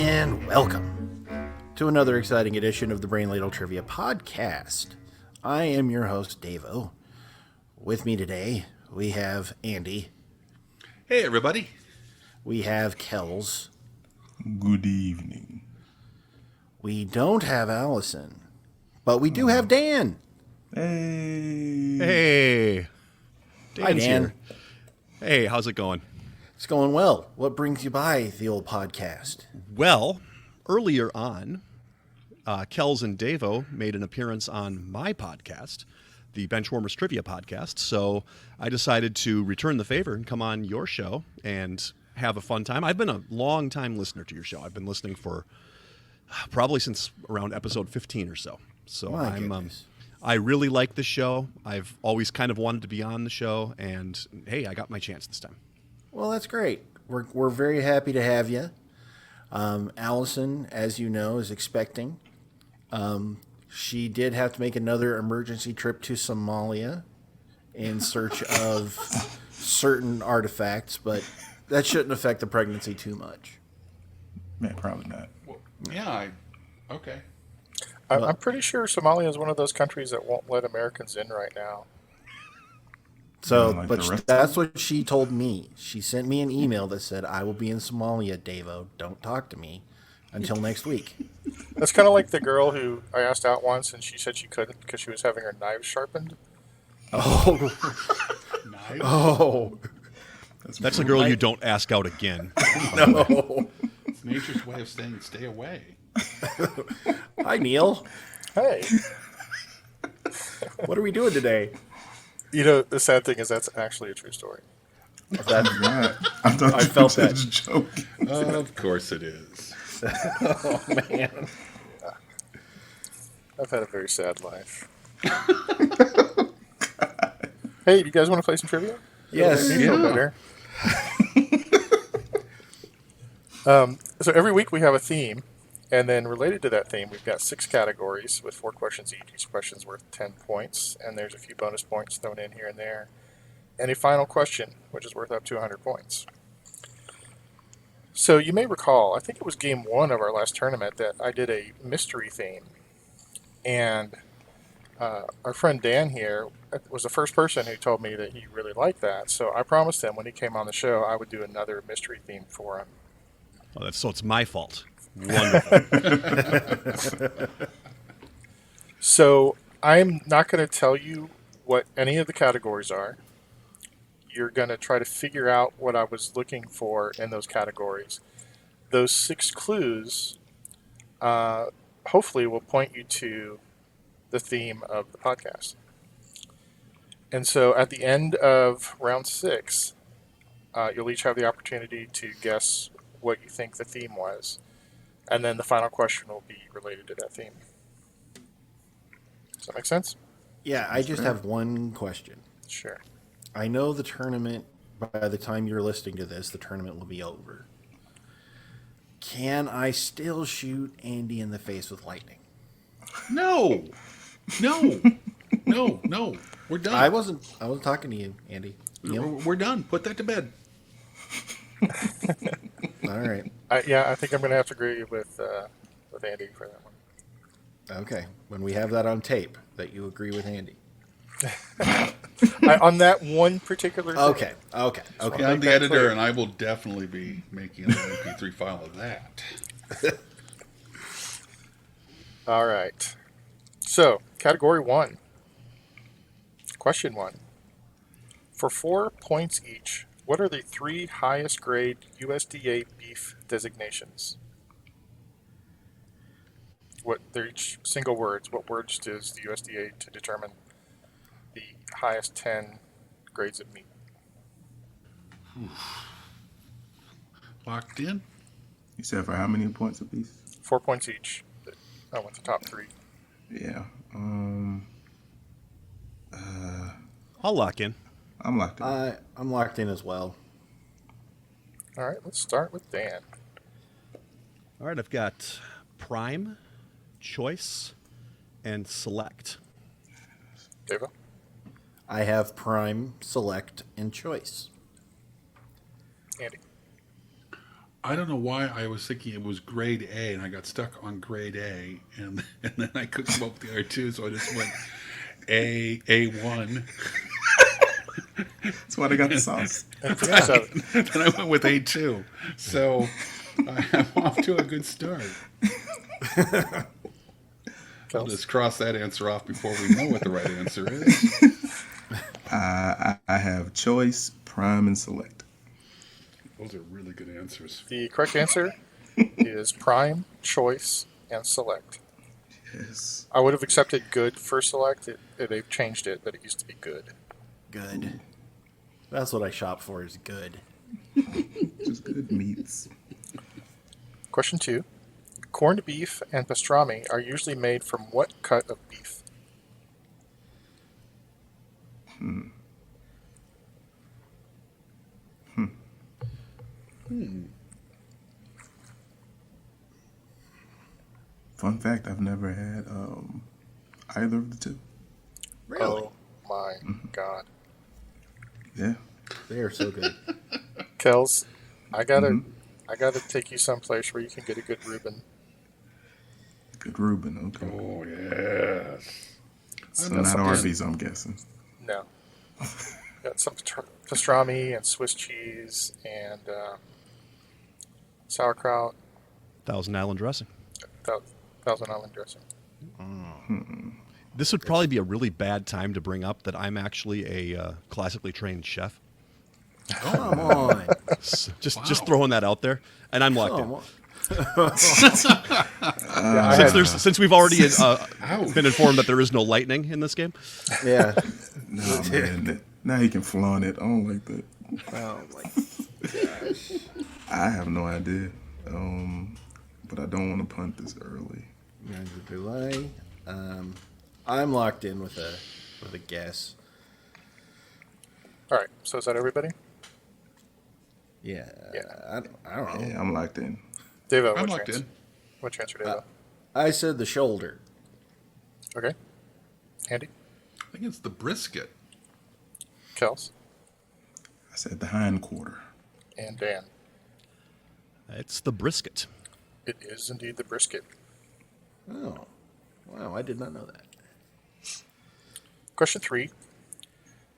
and welcome to another exciting edition of the Brain Ladle Trivia Podcast. I am your host, Davo. With me today, we have Andy. Hey, everybody. We have Kells. Good evening. We don't have Allison, but we do have Dan. Hey. Hey. Hi, Dan's Dan. here. Hey, how's it going? It's going well. What brings you by the old podcast? Well, earlier on, Kells and Davo made an appearance on my podcast, the Benchwarmers Trivia Podcast. So I decided to return the favor and come on your show and have a fun time. I've been a long-time listener to your show. I've been listening for probably since around episode 15 or so. So My goodness. I really like the show. I've always kind of wanted to be on the show, and hey, I got my chance this time. Well, that's great. We're very happy to have you. Allison, as you know, is expecting. She did have to make another emergency trip to Somalia in search of certain artifacts, but that shouldn't affect the pregnancy too much. Man, probably not. Well, yeah, okay. I'm pretty sure Somalia is one of those countries that won't let Americans in right now. So, Yeah, like but the rest that's what she told me. She sent me an email that said, I will be in Somalia, Davo. Don't talk to me until next week. That's kind of like the girl who I asked out once, and she said she couldn't because she was having her knives sharpened. Oh, Nice. oh, That's a girl you don't ask out again. no. It's nature's way of saying stay away. Hi, Neil. Hey, What are we doing today? you know, the sad thing is that's actually a true story. That, God, I thought I you felt were that. just joking. Of course it is. oh, man. I've had a very sad life. Hey, do you guys want to play some trivia? Yes. Make me feel better. So every week we have a theme, and then related to that theme, we've got 6 categories with 4 questions each. Each question's worth 10 points, and there's a few bonus points thrown in here and there. And a final question, which is worth up to 100 points. So you may recall, I think it was game 1 of our last tournament that I did a mystery theme. And our friend Dan here was the first person who told me that he really liked that. So I promised him when he came on the show I would do another mystery theme for him. Oh, so it's my fault. Wonderful. So I'm not going to tell you what any of the categories are. You're going to try to figure out what I was looking for in those categories. Those 6 clues hopefully will point you to the theme of the podcast. And so at the end of round 6, you'll each have the opportunity to guess what you think the theme was. And then the final question will be related to that theme. Does that make sense? Yeah, I just have one question. Sure. I know the tournament, by the time you're listening to this, the tournament will be over. Can I still shoot Andy in the face with lightning? No. No. We're done. I wasn't talking to you, Andy. We're done. Put that to bed. All right. I think I'm going to have to agree with Andy for that one. Okay. When we have that on tape, that you agree with Andy. On that one particular thing. Okay. Yeah, I'm the editor, and I will definitely be making an MP3 file of that. All right. So, category 1. Question 1. For 4 points each, what are the 3 highest grade USDA beef designations? They're each single words. What words does the USDA to determine the highest 10 grades of meat? Locked in? You said for how many points apiece? 4 points each. I went the top 3. Yeah. I'll lock in. I'm locked in. I'm locked in as well. All right, let's start with Dan. All right, I've got prime, choice, and select. Deva? I have prime, select, and choice. Andy? I don't know why I was thinking it was grade A, and I got stuck on grade A, and then I couldn't come up with the other two, so I just went A1. That's why they got the sauce. And for 7. Then I went with A2. So I'm off to a good start. I'll just cross that answer off before we know what the right answer is. I have choice, prime, and select. Those are really good answers. The correct answer is prime, choice, and select. Yes. I would have accepted good for select. They've changed it, but it used to be good. Good. That's what I shop for is good. Just good meats. Question 2. Corned beef and pastrami are usually made from what cut of beef? Fun fact, I've never had either of the two. Really? Oh my God. Yeah. They are so good. Kels, I gotta take you someplace where you can get a good Reuben. Good Reuben, okay. Oh, yes. So not Arby's, I'm guessing. No. Got some pastrami and Swiss cheese and sauerkraut, Thousand Island dressing. Thousand Island dressing. This would probably be a really bad time to bring up that I'm actually a classically trained chef. Come on. Just throwing that out there, and I'm locked in. Come on. Since we've already been informed that there is no lightning in this game. Yeah. No, man. Now he can flaunt it. I don't like that. Oh my gosh. I have no idea. But I don't want to punt this early. Neither do I. I'm locked in with a guess. All right. So is that everybody? Yeah. Yeah. I don't know. Yeah, I'm locked in. Devo, I'm locked in. What's your answer, Devo? I said the shoulder. Okay. Andy? I think it's the brisket. Kels? I said the hind quarter. And Dan? It's the brisket. It is indeed the brisket. Oh. Wow, I did not know that. Question 3.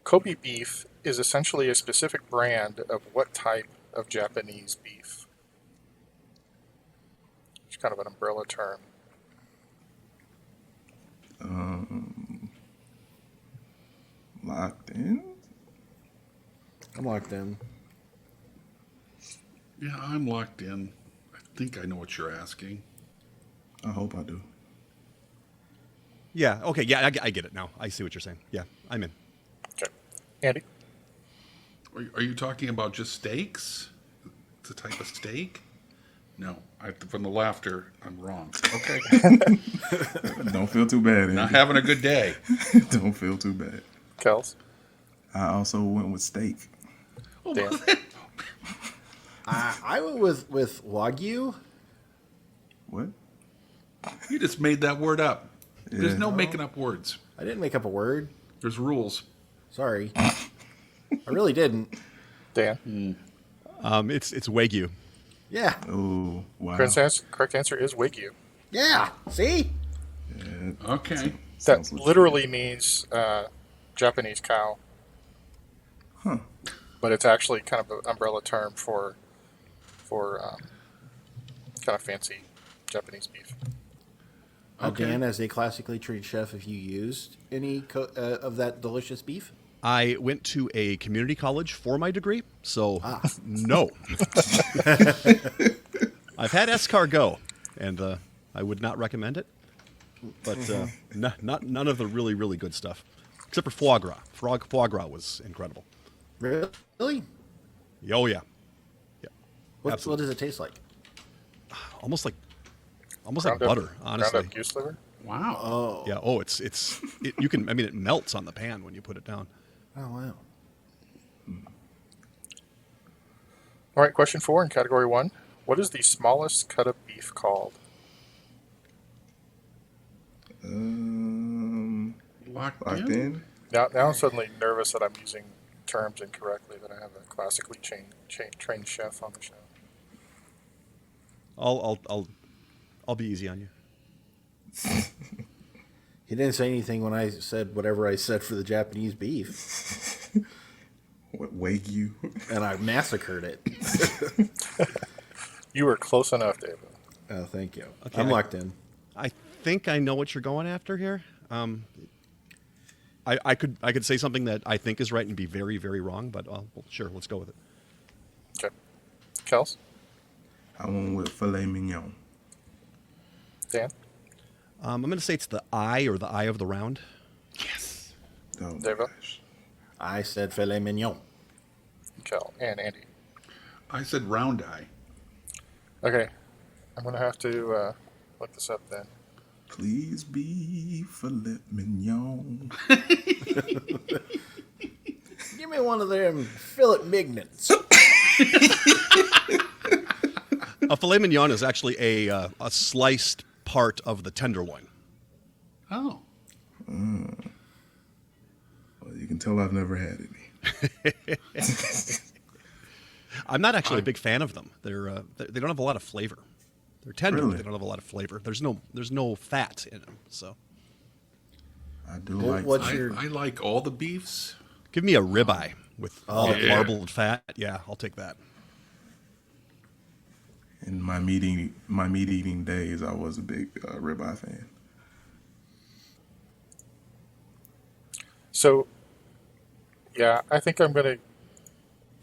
Kobe beef is essentially a specific brand of what type of Japanese beef? It's kind of an umbrella term. Locked in? I'm locked in. Yeah, I'm locked in. I think I know what you're asking. I hope I do. Yeah. Okay. Yeah, I get it now. I see what you're saying. Yeah, I'm in. Okay. Andy? Are you talking about just steaks? It's a type of steak? No. From the laughter, I'm wrong. Okay. Don't feel too bad, Not Andy. having a good day. Don't feel too bad. Kels? I also went with steak. Dan? I went with Wagyu. What? You just made that word up. There's Yeah. no making up words. I didn't make up a word. There's rules. Sorry. I really didn't. Dan? It's Wagyu. Yeah. Oh, wow. Correct answer is Wagyu. Yeah. See? Yeah, Okay. That sounds legit. literally means Japanese cow. Huh. But it's actually kind of an umbrella term for kind of fancy Japanese beef. Okay. Dan, as a classically trained chef, have you used any of that delicious beef? I went to a community college for my degree, so no. I've had escargot, and I would not recommend it. But none of the really, really good stuff, except for foie gras. Foie gras was incredible. Really? Oh yeah, What Absolutely. does it taste like? almost like Ground up- butter, honestly. Ground up goose liver? Wow. Oh. Yeah. Oh, you can. I mean, it melts on the pan when you put it down. Oh, wow. All right, question 4 in category 1. What is the smallest cut of beef called? Locked Locked in? in? Now I'm suddenly nervous that I'm using terms incorrectly, that I have a classically trained chef on the show. I'll be easy on you. He didn't say anything when I said whatever I said for the Japanese beef, What, Wagyu? and I massacred it. You were close enough, David. Oh, thank you. Okay, I'm locked in. I think I know what you're going after here. I could say something that I think is right and be very, very wrong, but well, sure, let's go with it. Okay. Kels? I went with filet mignon. Dan? I'm going to say it's the eye or the eye of the round. Yes. Oh my David? gosh. I said filet mignon. Kel. And Andy. I said round eye. Okay. I'm going to have to look this up then. Please be filet mignon. Give me one of them fillet mignons. A filet mignon is actually a sliced part of the tenderloin. Oh. Well, you can tell I've never had any. I'm not actually a big fan of them. They don't have a lot of flavor. They're tender, but Really? they don't have a lot of flavor. There's no fat in them. So I do Well, like what's some. your- I like all the beefs. give me a ribeye with all the yeah. marbled fat. Yeah, I'll take that. In my meat eating days, I was a big ribeye fan. So, yeah, I think I'm going to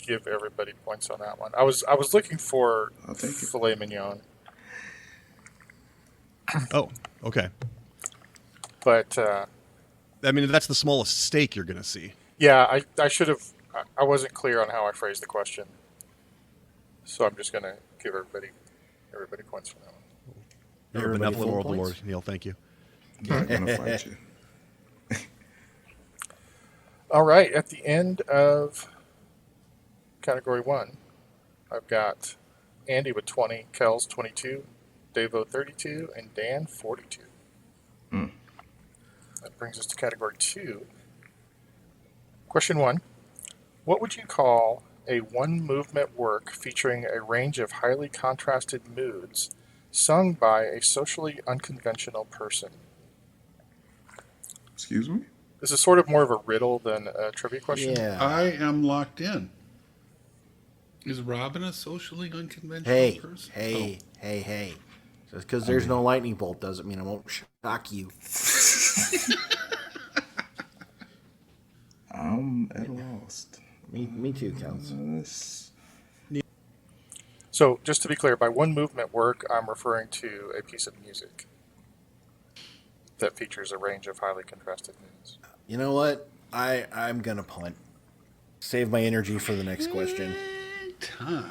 give everybody points on that one. I was looking for I'll take it. filet mignon, Oh, okay. but I mean, that's the smallest steak you're going to see. yeah, I should have. I wasn't clear on how I phrased the question, so I'm just going to give everybody points for that one. You're a Everybody benevolent full overlord, points? Neil. Thank you. I'm not gonna fight you. All right, at the end of category 1, I've got Andy with 20, Kels 22, Davo 32, and Dan 42. That brings us to category 2. Question 1. What would you call a one-movement work featuring a range of highly contrasted moods sung by a socially unconventional person? Excuse me? This is sort of more of a riddle than a trivia question. Yeah. I am locked in. Is Robin a socially unconventional Hey, person? hey. Just because there's no lightning bolt doesn't mean I won't shock you. I'm at a loss. Me too, Counts. So, just to be clear, by one movement work, I'm referring to a piece of music that features a range of highly contrasted moods. You know what? I'm going to punt. Save my energy for the next question. Time.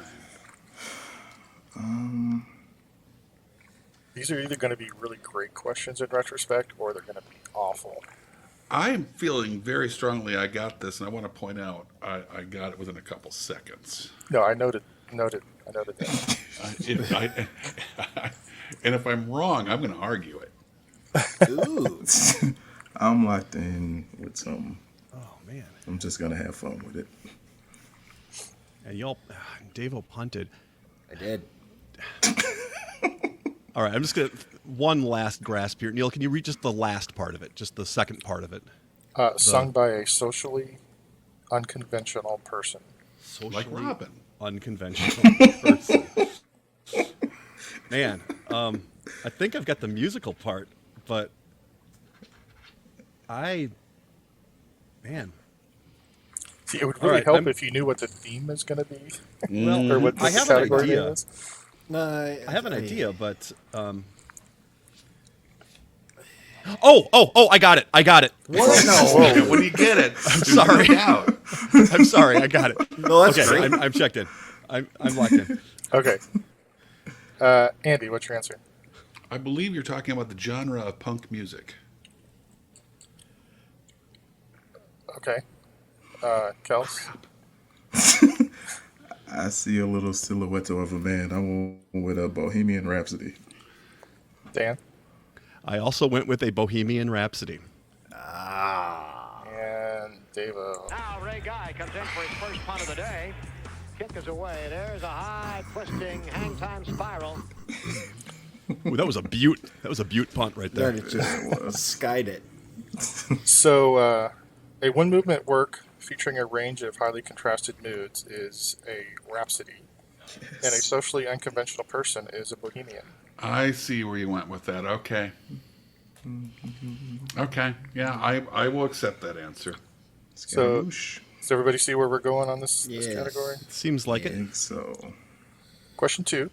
These are either going to be really great questions in retrospect, or they're going to be awful. I'm feeling very strongly I got this, and I want to point out I got it within a couple seconds. No, I noted that. And if I'm wrong, I'm going to argue it. Ooh. I'm locked in with something. Oh man. I'm just gonna have fun with it. And y'all, Davo punted. I did. All right, I'm just gonna one last grasp here. Neil, can you read just the last part of it, just the second part of it? Sung by a socially unconventional person. Like Robin. Unconventional person. Man, I think I've got the musical part, but man. See, it would All really right, help if you knew what the theme is going to be, Well, or what I the have an category idea. is. No, I have an idea, but oh, I got it. What? No. When you get it, I'm sorry. Out. I'm sorry, I got it. No, that's Okay, great. I'm checked in. I'm locked in. Okay. Andy, what's your answer? I believe you're talking about the genre of punk music. Okay. Kels? I see a little silhouette of a man. I went with a Bohemian Rhapsody. Dan? I also went with a Bohemian Rhapsody. And Davo. Now Ray Guy comes in for his first punt of the day. Kick is away. There's a high twisting hang time spiral. Ooh, that was a beaut punt right there. That just skied it. So, a one-movement work featuring a range of highly contrasted moods is a rhapsody, and a socially unconventional person is a bohemian. I see where you went with that. Okay. Okay. Yeah, I will accept that answer. So, Scaramouche. does everybody see where we're going on this Yes. category? Seems like I it. think so. Question 2.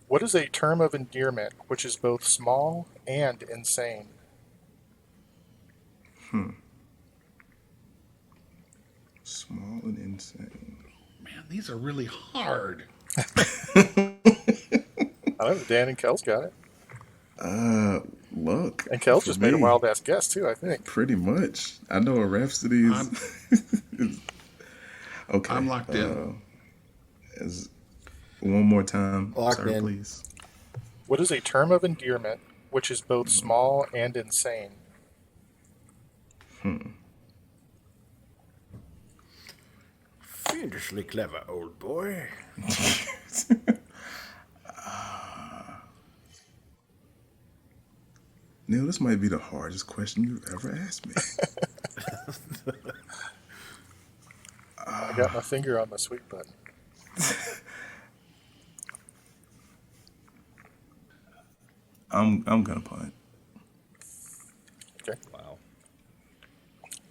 What is a term of endearment which is both small and insane? Small and insane. Man, these are really hard. I don't know. Dan and Kel's got it. Look. And Kel's for just made a me, wild ass guess, too, I think. Pretty much. I know a rhapsody is. Okay. I'm locked in. One more time, Locked sir, in. please. What is a term of endearment which is both small and insane? Fiendishly clever, old boy. Neil, this might be the hardest question you've ever asked me. I got my finger on the sweet button. I'm gonna punt. Okay. Wow.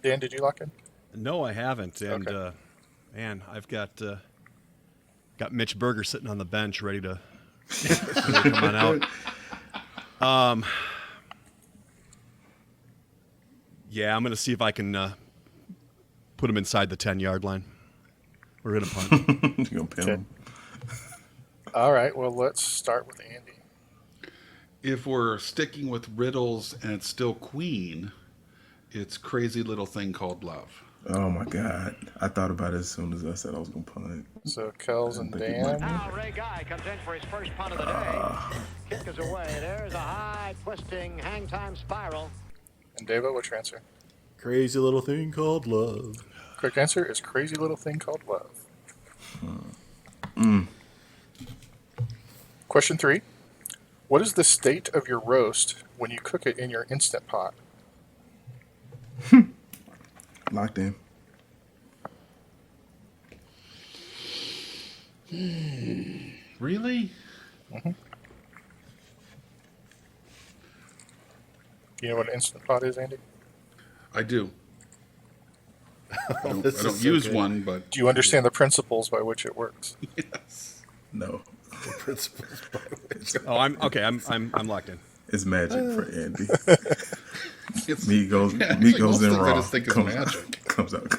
Dan, did you lock in? No, I haven't. And Okay. man, I've got Mitch Berger sitting on the bench, ready to come on out. Yeah, I'm gonna see if I can put him inside the 10-yard line. We're gonna punt. You're gonna pin Okay. him. All right. Well, let's start with Andy. If we're sticking with riddles and it's still Queen, it's Crazy Little Thing Called Love. Oh my God! I thought about it as soon as I said I was gonna punt. So, Kel's and I think it might Dan. be. Now Ray Guy comes in for his first punt of the day. Kick is away. There's a high twisting hang time spiral. And Devo, what's your answer? Crazy little thing called love. Correct answer is Crazy Little Thing Called Love. Question 3. What is the state of your roast when you cook it in your Instant Pot? Locked in. Really? Do you know what an Instant Pot is, Andy? I do. I don't This is so use good. one, but Do you understand the principles by which it works? yes. No, The principles by which. Oh, I'm okay. I'm locked in. it's magic for Andy. It's, Meat goes actually, most in things I raw. just think is comes magic. Comes out.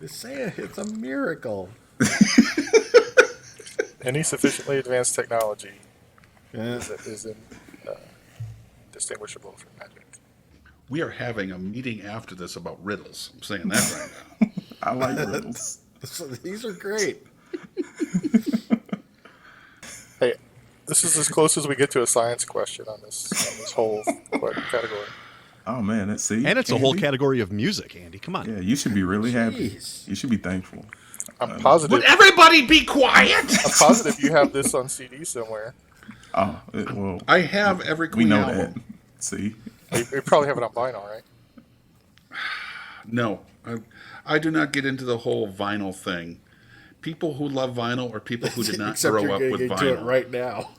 Just say it. It's a miracle. Any sufficiently advanced technology Yeah. is distinguishable from magic. We are having a meeting after this about riddles. I'm saying that right now. I like riddles. So these are great. Hey, this is as close as we get to a science question on this whole category. Oh man, let's see. And it's a whole Andy? category of music, Andy. Come on. Yeah, you should be really happy. Jeez. You should be thankful. I'm positive. Would everybody be quiet? I'm positive you have this on CD somewhere. Oh, well, I have every we Queen know album. that. See, You probably have it on vinyl, right? No, I do not get into the whole vinyl thing. People who love vinyl are people who did not Except grow you're up getting with into vinyl. it right now.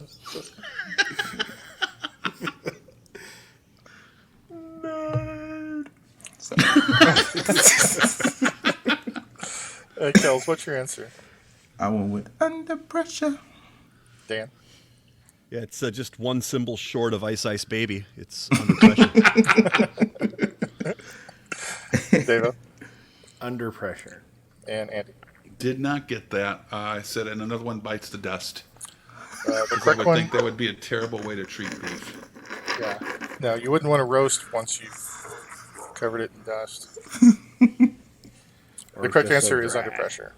Hey, Kels, what's your answer? I went with Under Pressure. Dan? Yeah, it's just one symbol short of Ice Ice Baby. It's under pressure. Deva? Under pressure. And Andy? Did not get that. I said, and another one bites the dust. The 'Cause I correct would one? think that would be a terrible way to treat beef. Yeah. No, you wouldn't want to roast once you've covered it in dust. Or The correct just so answer is dry. under pressure.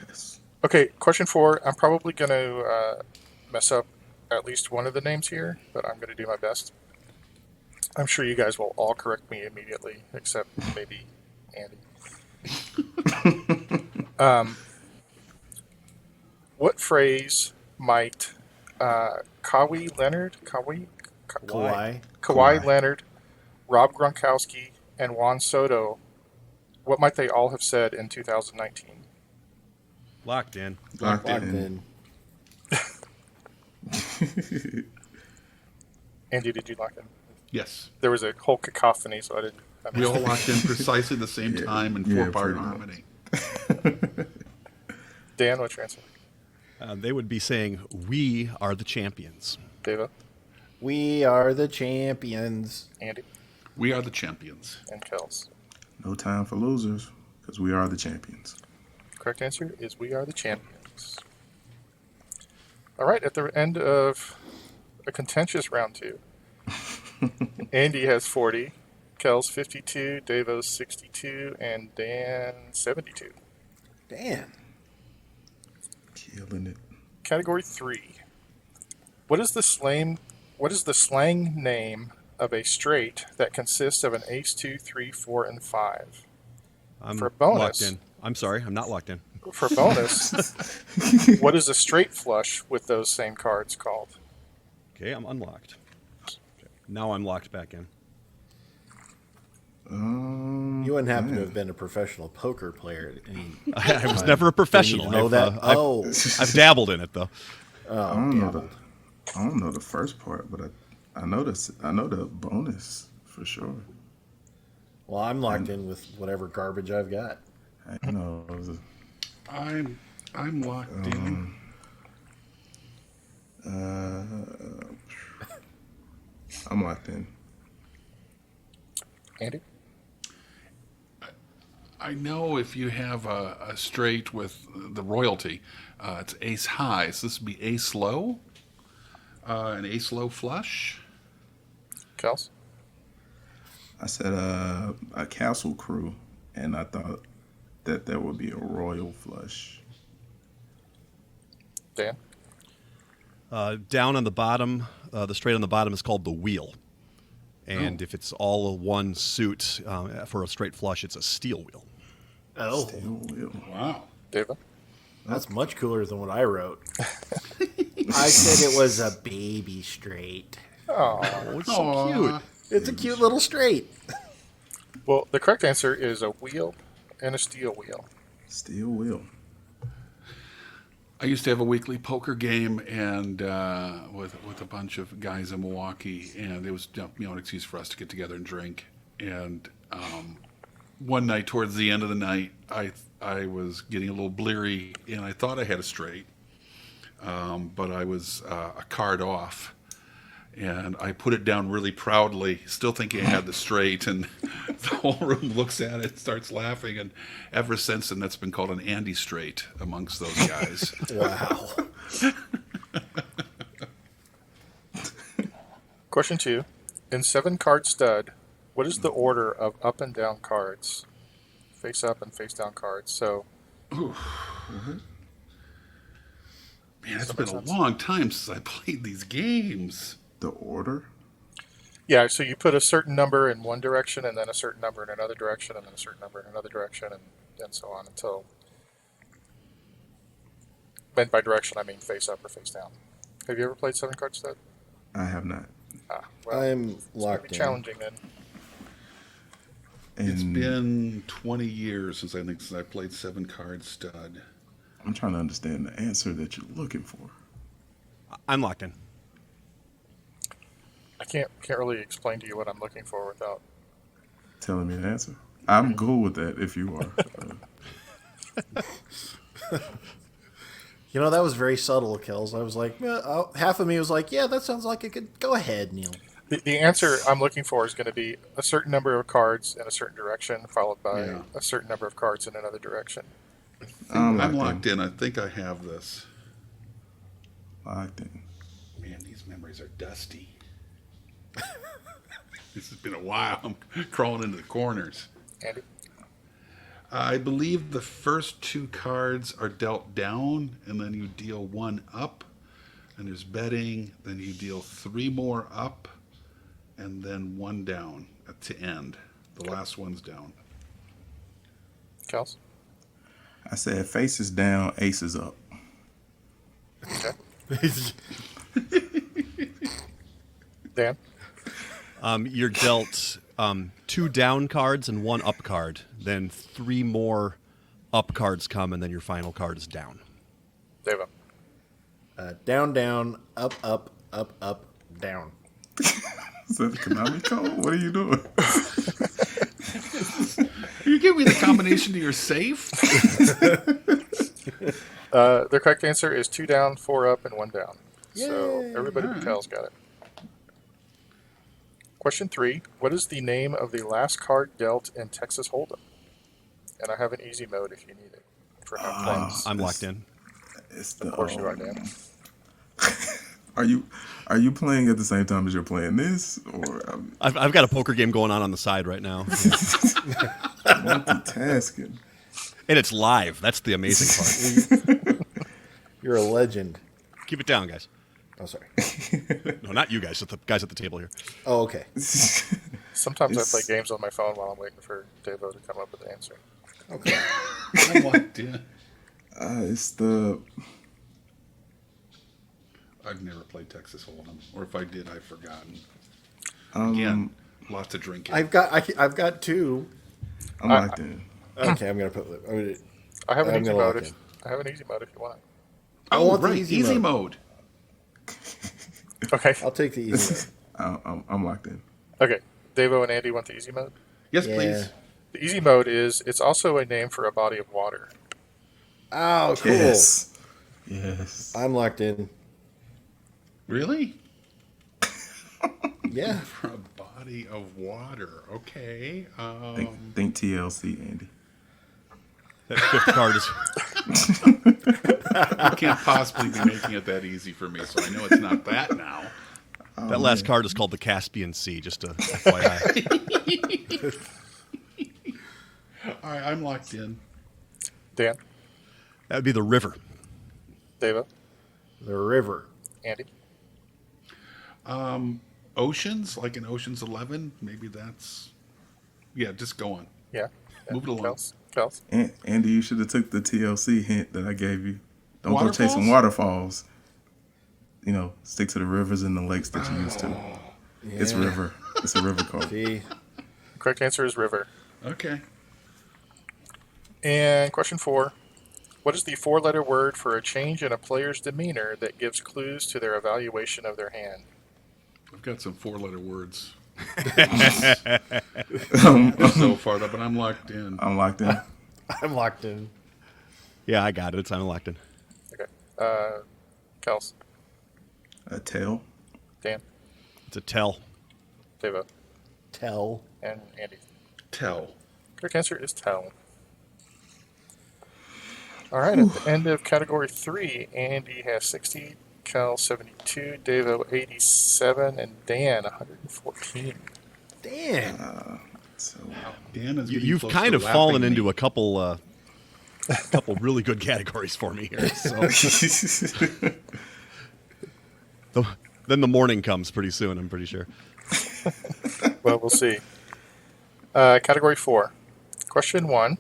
Yes. Okay, question 4. I'm probably going to mess up at least one of the names here, but I'm going to do my best. I'm sure you guys will all correct me immediately, except maybe Andy. What phrase might Kawhi Kawhi. Leonard, Rob Gronkowski, and Juan Soto, what might they all have said in 2019? Locked in. Locked Locked in. in. Andy, did you lock in? Yes. There was a whole cacophony, so I didn't. We all locked in precisely the same time in four-part pretty much. harmony. Dan, what's your answer? They would be saying, "We are the champions." Deva, We are the champions. Andy, We are the champions. and Kels. No time for losers, because we are the champions. Correct answer is we are the champions. All right, at the end of a contentious round 2, Andy has 40, Kels 52, Davo's 62, and Dan 72. Damn. Killing it. Category 3. What is the slang name of a straight that consists of an ace 2, 3, 4, and 5? I'm For bonus. locked in. I'm sorry, I'm not locked in. For bonus, what is a straight flush with those same cards called? Okay, I'm unlocked. Okay. Now I'm locked back in. You wouldn't happen to have been a professional poker player at any I was never a professional. Didn't you know that? I've dabbled in it though. I don't know the first part, but I know the bonus for sure. Well, I'm locked in with whatever garbage I've got. I know. It was I'm locked in. I'm locked in. Andy? I know if you have a straight with the royalty, it's ace high. So this would be ace low, an ace low flush. Kels? I said a castle crew, and I thought that there would be a royal flush. Dan? Down on the bottom, the straight on the bottom is called the wheel. And if it's all one suit for a straight flush, it's a steel wheel. Oh, Wow. Deva? that's much cooler than what I wrote. I said it was a baby straight. Oh. Oh, it's so cute. It's a cute little straight. Well, the correct answer is a wheel and a steel wheel. Steel wheel. I used to have a weekly poker game and with a bunch of guys in Milwaukee, and it was an excuse for us to get together and drink. And one night, towards the end of the night, I was getting a little bleary, and I thought I had a straight, but I was a card off. And I put it down really proudly, still thinking I had the straight, and the whole room looks at it, starts laughing, and ever since then, that's been called an Andy straight amongst those guys. Wow. Question 2. In 7-card stud, what is the order of up and down cards? Face up and face down cards. So, Man, it's been a long time since I played these games. The order? yeah, so you put a certain number in one direction, and then a certain number in another direction, and then a certain number in another direction, and so on until. Meant by direction, I mean face up or face down. Have you ever played 7-card stud? I have not. Well, I'm it's gonna locked be in. challenging then. And It's been 20 years since I played 7-card stud. I'm trying to understand the answer that you're looking for. I'm locked in. I can't really explain to you what I'm looking for without. Telling me the answer. I'm cool with that if you are. You know, that was very subtle, Kells. I was like, half of me was like, yeah, that sounds like it could go ahead, Neil. The answer I'm looking for is going to be a certain number of cards in a certain direction, followed by a certain number of cards in another direction. I'm locked in. I think I have this. Locked in. Man, these memories are dusty. This has been a while. I'm crawling into the corners. Andy? I believe the first 2 cards are dealt down, and then you deal 1 up, and there's betting. Then you deal 3 more up, and then 1 down to end. The last one's down. Kels? I said faces down, aces up. Dan? You're dealt 2 down cards and 1 up card. Then 3 more up cards come, and then your final card is down. Devo? Down, down, up, up, up, up, down. Is that the Konami code? What are you doing? You give me the combination to your safe? The correct answer is 2 down, 4 up, and 1 down. So Yay. everybody but Cal's got it. Question 3. What is the name of the last card dealt in Texas Hold'em? And I have an easy mode if you need it. For half points. I'm locked in. It's the, Of course you are, Dan. Are you playing at the same time as you're playing this, or I've got a poker game going on the side right now, multitasking? and it's live. That's the amazing part. You're a legend. Keep it down, guys. Oh, sorry. No, not you guys. The guys at the table here. Oh, okay. Sometimes It's- I play games on my phone while I'm waiting for Devo to come up with the answer. Okay. I'm locked in. It's the I've never played Texas Hold'em, or if I did, I've forgotten. um. Again, lots of drinking. I've got 2. I'm locked in. Okay, I'm gonna put. I have an I'm easy gonna mode. lock If, in. I have an easy mode if you want it. I Oh, want the right, easy mode. Okay. I'll take the easy I'm locked in. Okay. Devo and Andy want the easy mode? Yes, mode. please. The easy mode is it's also a name for a body of water. Oh, cool. Yes. Yes. I'm locked in. Really? Yeah. For a body of water. Okay. Think TLC, Andy. That 5th card is You can't possibly be making it that easy for me, so I know it's not that now. that last card is called the Caspian Sea. Just a FYI. All right, I'm locked in. Dan? That would be the river. Devo? The river. Andy? Oceans, like in Ocean's 11, maybe that's... Yeah, just go on. Yeah. Move it along. Kels? Andy, you should have took the TLC hint that I gave you. Don't go Waterfalls? chasing waterfalls. You know, stick to the rivers and the lakes that you used to. It's river. It's a river card. See. Correct answer is river. Okay. And question 4. What is the 4-letter word for a change in a player's demeanor that gives clues to their evaluation of their hand? I've got some 4-letter words. I'm So far up, but I'm locked in. locked in. I'm locked in. Yeah, I got it. I'm locked in. Okay. Kels? A tail. Dan? It's a tell. Devo? Tell. And Andy? Tell. Correct answer is tell. All right, at the end of category 3, Andy has 60, Cal 72, Devo 87, and Dan 114. Damn. So Dan is getting You've close kind to of fallen lapping into me. a couple really good categories for me here. So then the morning comes pretty soon, I'm pretty sure. Well, we'll see. Category 4. Question 1.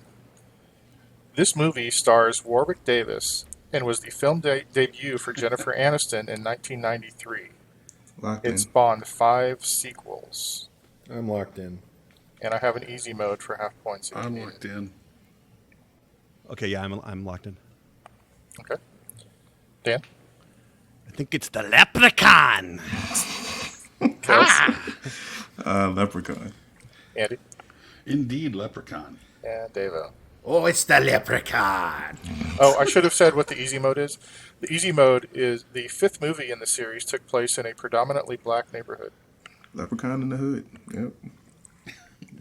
This movie stars Warwick Davis and was the film debut for Jennifer Aniston in 1993. locked It in. spawned 5 sequels. I'm locked in. And I have an easy mode for half points if you I'm need locked it. in. Okay, yeah, I'm locked in. Okay. Dan? I think it's the leprechaun. Kels? Leprechaun. Andy? Indeed, Leprechaun. And Devo. Oh, it's the leprechaun. Oh, I should have said what the easy mode is. The easy mode is the 5th movie in the series took place in a predominantly black neighborhood Leprechaun in the hood. Yep.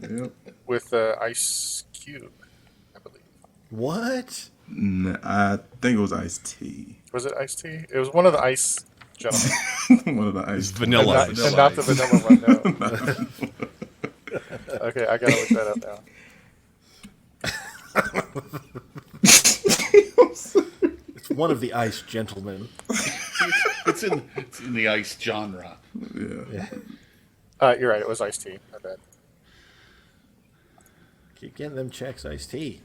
Yep. with Ice Cube, I believe. What? I think it was Iced Tea. Was it Ice Tea? It was one of the Ice gentlemen. One of the Ice Vanilla and ice. not the vanilla one, no. Okay, I gotta look that up now. It's one of the ice gentlemen. It's in the ice genre. Yeah. You're right, it was Ice Tea. I bet. Keep getting them checks, iced tea.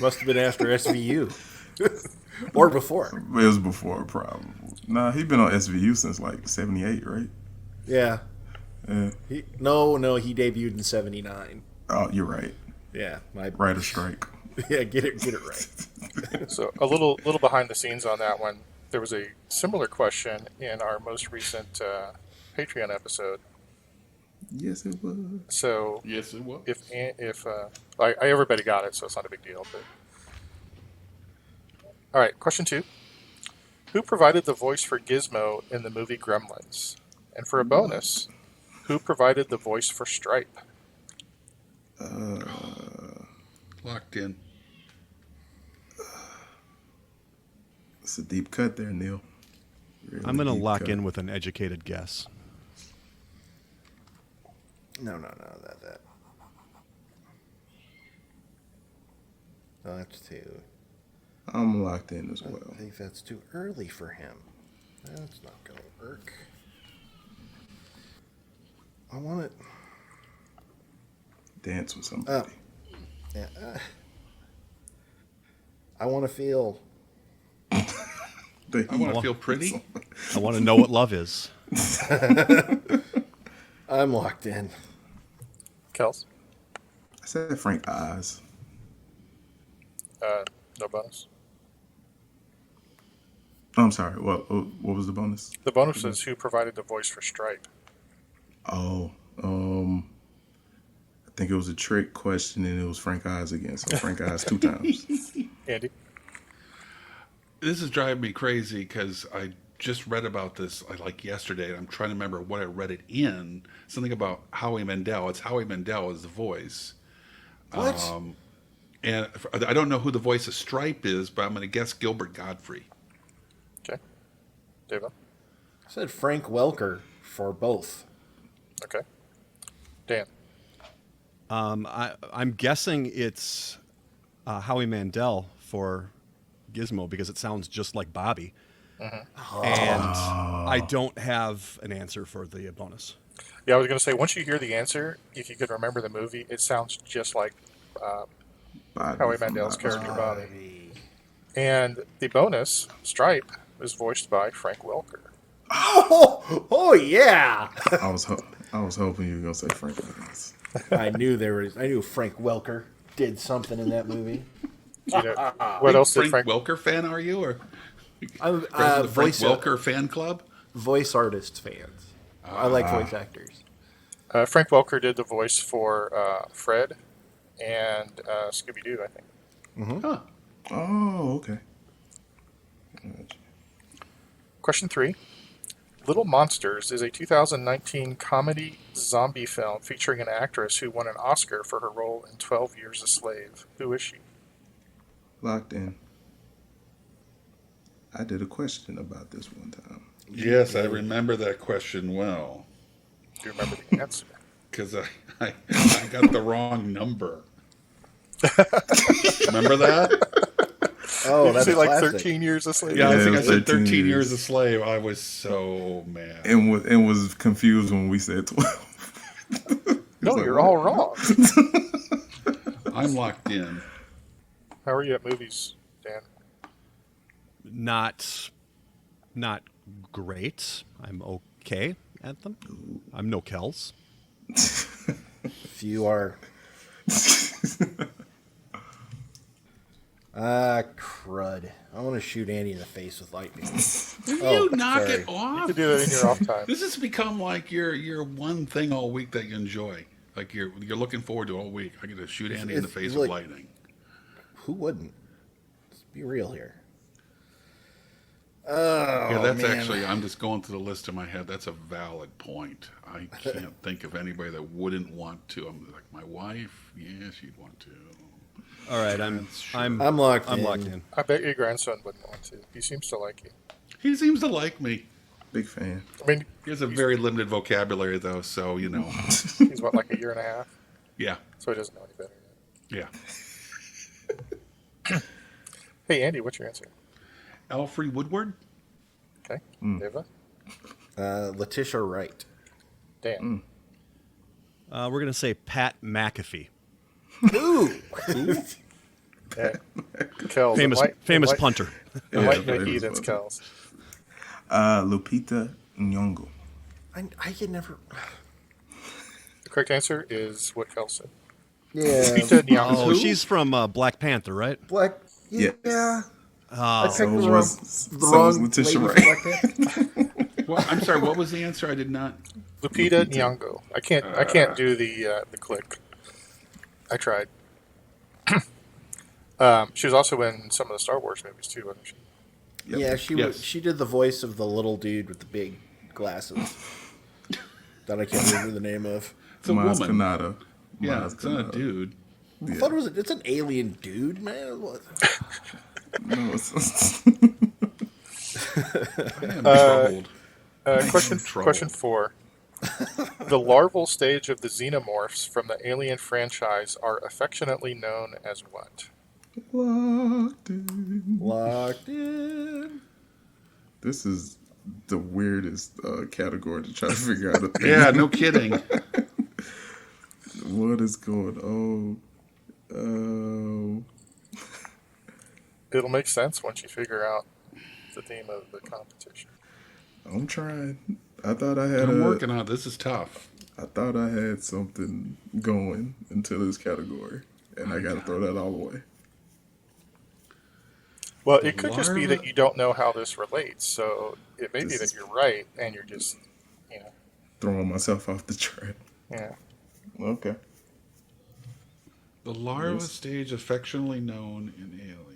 Must have been after SVU. Or before. It was before, probably. Nah, he been on SVU since like 78, right? Yeah. Yeah. No, he debuted in 79. Oh, you're right. Yeah. Writer strike. Yeah, get it right. So a little behind the scenes on that one. There was a similar question in our most recent Patreon episode. Yes, it was. So Yes, it was. if everybody got it, so it's not a big deal. But all right, question 2: who provided the voice for Gizmo in the movie Gremlins? And for a bonus, who provided the voice for Stripe? Locked in. It's a deep cut there, Neil. Really I'm going to deep lock cut. in with an educated guess. No, that. No, that's too. I'm locked in as well. I think that's too early for him. That's not going to work. I want it. Dance with somebody. Yeah. I want to feel. I want to feel pretty. I want to know what love is. I'm locked in. Kels? I said Frank Oz. No bonus. Oh, I'm sorry. What was the bonus? The bonus is who provided the voice for Stripe. Oh, I think it was a trick question and it was Frank Oz again. So Frank Oz 2 times. Andy? This is driving me crazy because I just read about this like yesterday, and I'm trying to remember what I read it in. Something about Howie Mandel. It's Howie Mandel as the voice. What? And I don't know who the voice of Stripe is, but I'm going to guess Gilbert Godfrey. Okay. David? I said Frank Welker for both. Okay. Dan? I'm guessing it's Howie Mandel for Gizmo because it sounds just like Bobby. Mm-hmm. And I don't have an answer for the bonus. Yeah, I was going to say, once you hear the answer, if you could remember the movie, it sounds just like Bobby Howie from Mandel's Bob's character Burgers. Bobby. And the bonus, Stripe, is voiced by Frank Welker. Oh yeah! I was hoping you were gonna say Frank Oz. I knew Frank Welker did something in that movie. Do you know, what else did Frank Frank... Welker fan are you, or I'm president of the Frank voice Welker fan club? voice artist fans. I like voice actors. Frank Welker did the voice for Fred and Scooby-Doo, I think. Huh. Oh, okay. Question 3. Little Monsters is a 2019 comedy zombie film featuring an actress who won an Oscar for her role in 12 Years a Slave. Who is she? Locked in. I did a question about this one time. Yes, I remember that question well. Do you remember the answer? Because I got the wrong number. Remember that? Oh, Did you that's say a like classic. 13 Years a Slave? Yeah, I Yeah, think it I was said 13 13 years years. a slave. I was so mad. And was confused when we said 12. No, like, you're what? all wrong. I'm locked in. How are you at movies, Dan? Not great. I'm okay at them. I'm no Kells. If you are. Crud. I want to shoot Andy in the face with lightning. You knock sorry. it off. You could do that in your off time. This has become like your one thing all week that you enjoy. Like you're looking forward to all week. I get to shoot Andy in the It's face like- with lightning. Who wouldn't? Let's be real here. Yeah, that's man. actually, I'm just going through the list in my head. That's a valid point. I can't think of anybody that wouldn't want to. I'm like, my wife, yeah, she'd want to. All right, I'm locked I'm in. locked in. I bet your grandson wouldn't want to. He seems to like you. He seems to like me. Big fan. I mean, He has a very limited vocabulary, though, so, you know. he's what, like a year and a half? Yeah, So he doesn't know any better yet. yeah. Hey, Andy, what's your answer? Alfred Woodward? Okay. Eva? Letitia Wright. Dan? We're gonna say Pat McAfee. Ooh. Yeah. Kells. Famous punter. Enlightenment heathens, Kells. Lupita Nyong'o. I can never. The correct answer is what Kells said. Yeah. Lupita Nyong'o. Oh, she's from Black Panther, right? Black. Yeah. Yes. I Oh, picked the was wrong Letitia lady Wright. for Black Panther. Well, I'm sorry. What was the answer? I did not. Lupita Nyong'o. I can't do the click. I tried. She was also in some of the Star Wars movies too, wasn't she? Yep. Yeah, she Yes. she did the voice of the little dude with the big glasses that I can't remember the name of. It's a Maz woman. Kanata. Yeah, Maz it's not a Kanata. dude. I thought it's an alien dude, man. What? No, it's I am troubled. Question 4. The larval stage of the xenomorphs from the Alien franchise are affectionately known as what? locked in. Locked in. This is the weirdest category to try to figure out. Yeah, no kidding. What is going on? Oh. It'll make sense once you figure out the theme of the competition. I'm trying. I thought I had I'm working on it. This is tough. I thought I had something going into this category, and I got to throw that all away. Well, it could just be larva- that you don't know how this relates. So it may be that you're right, and you're just, Throwing myself off the track. yeah. Okay. The larva Yes. stage, affectionately known in Alien.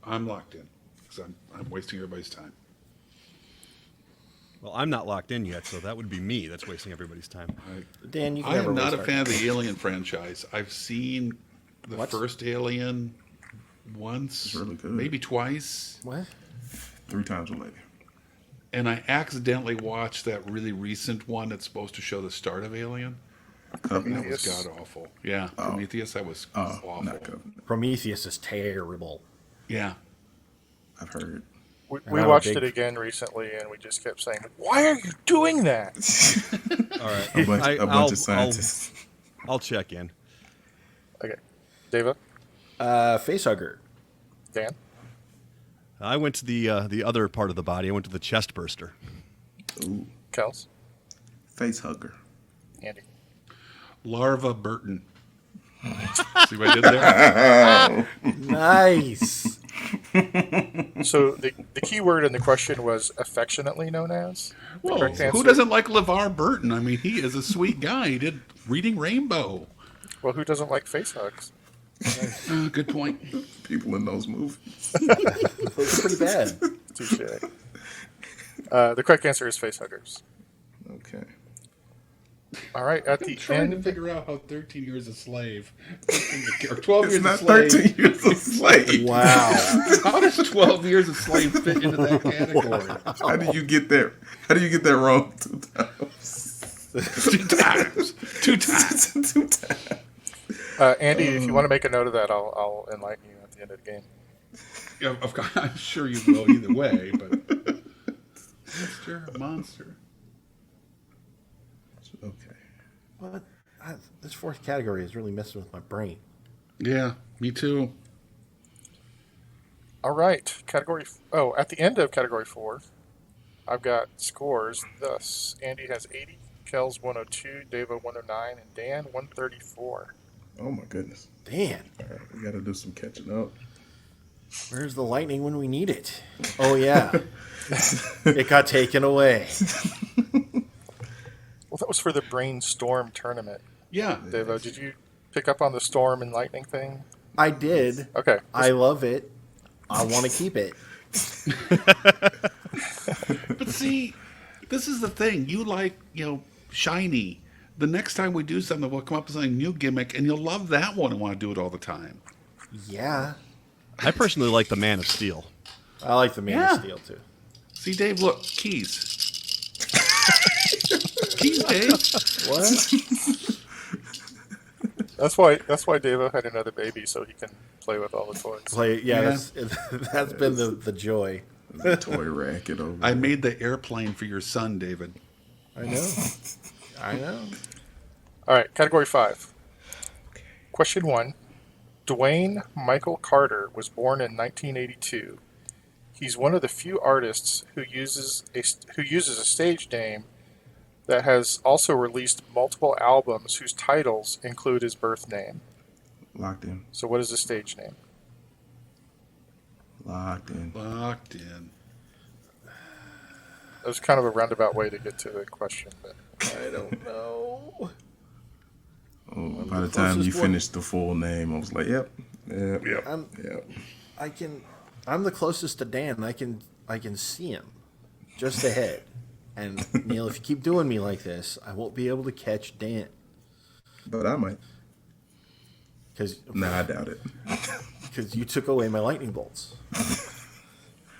I'm locked in because I'm wasting everybody's time. Well, I'm not locked in yet, so that would be me that's wasting everybody's time. Dan, you can I never am not a waste fan of the Alien franchise. I've seen the What? first Alien once, It's really good. maybe twice, What? 3 times or later. and I accidentally watched that really recent one that's supposed to show the start of Alien. That was Prometheus. god awful. Yeah, Prometheus. That was Oh, awful. not Covenant. Prometheus is terrible. Yeah, I've heard. We I'm a watched big- it again recently, and we just kept saying, "Why are you doing that?" All right. A bunch I'll- of scientists. I'll check in. Okay, Deva, Facehugger. Dan, I went to the other part of the body. I went to the chest burster. Ooh. Kels, Face hugger. Andy. Larva Burton. See what I did there? Nice. So the key word in the question was affectionately known as. The Well, correct who answer- doesn't like LeVar Burton? I mean, he is a sweet guy. He did Reading Rainbow. Well, who doesn't like face hugs? Good point. People in those movies. Those are pretty bad. Touche. The correct answer is face huggers. Okay. All right, at the Trying to end. figure out how 13 Years a Slave, or 12 It's Years a not Slave. 13 years a slave. Wow. How does 12 Years a Slave fit into that category? How did you get there? How do you get that wrong 2 times? 2 times. 2 times. 2 times. Andy, if you want to make a note of that, I'll enlighten you at the end of the game. Yeah, of course, I'm sure you will either way, but monster. Okay. What? This fourth category is really messing with my brain. Yeah, me too. All right, at the end of category 4, I've got scores. Thus, Andy has 80, Kells 102, Dava 109, and Dan 134. Oh my goodness. Dan, All right, we got to do some catching up. where's the lightning when we need it? Oh, yeah. It got taken away. Well, that was for the Brainstorm tournament. Yeah. Dava, did you pick up on the storm and lightning thing? I did. Okay. I love it. I want to keep it. But see, this is the thing. You like, shiny. The next time we do something, we'll come up with a new gimmick, and you'll love that one and want to do it all the time. Yeah. I personally like the Man of Steel. I like the Man Yeah. of Steel, too. See, Dave, look, keys. Keys, Dave. What? That's why Dava had another baby, so he can play with all the toys. Yeah. That's been the joy. The toy racket over I there. made the airplane for your son, David. I know. I know. All right, category 5. Question 1. Dwayne Michael Carter was born in 1982. He's one of the few artists who uses a stage name that has also released multiple albums whose titles include his birth name. Locked in. So what is his stage name? Locked in. Locked in. That was kind of a roundabout way to get to the question, but I don't know. Oh, by the time you closest one. finished the full name, I was like, yep. I'm the closest to Dan. I can see him just ahead. And Neil, if you keep doing me like this, I won't be able to catch Dan. But I might. Nah, I doubt it. Because you took away my lightning bolts.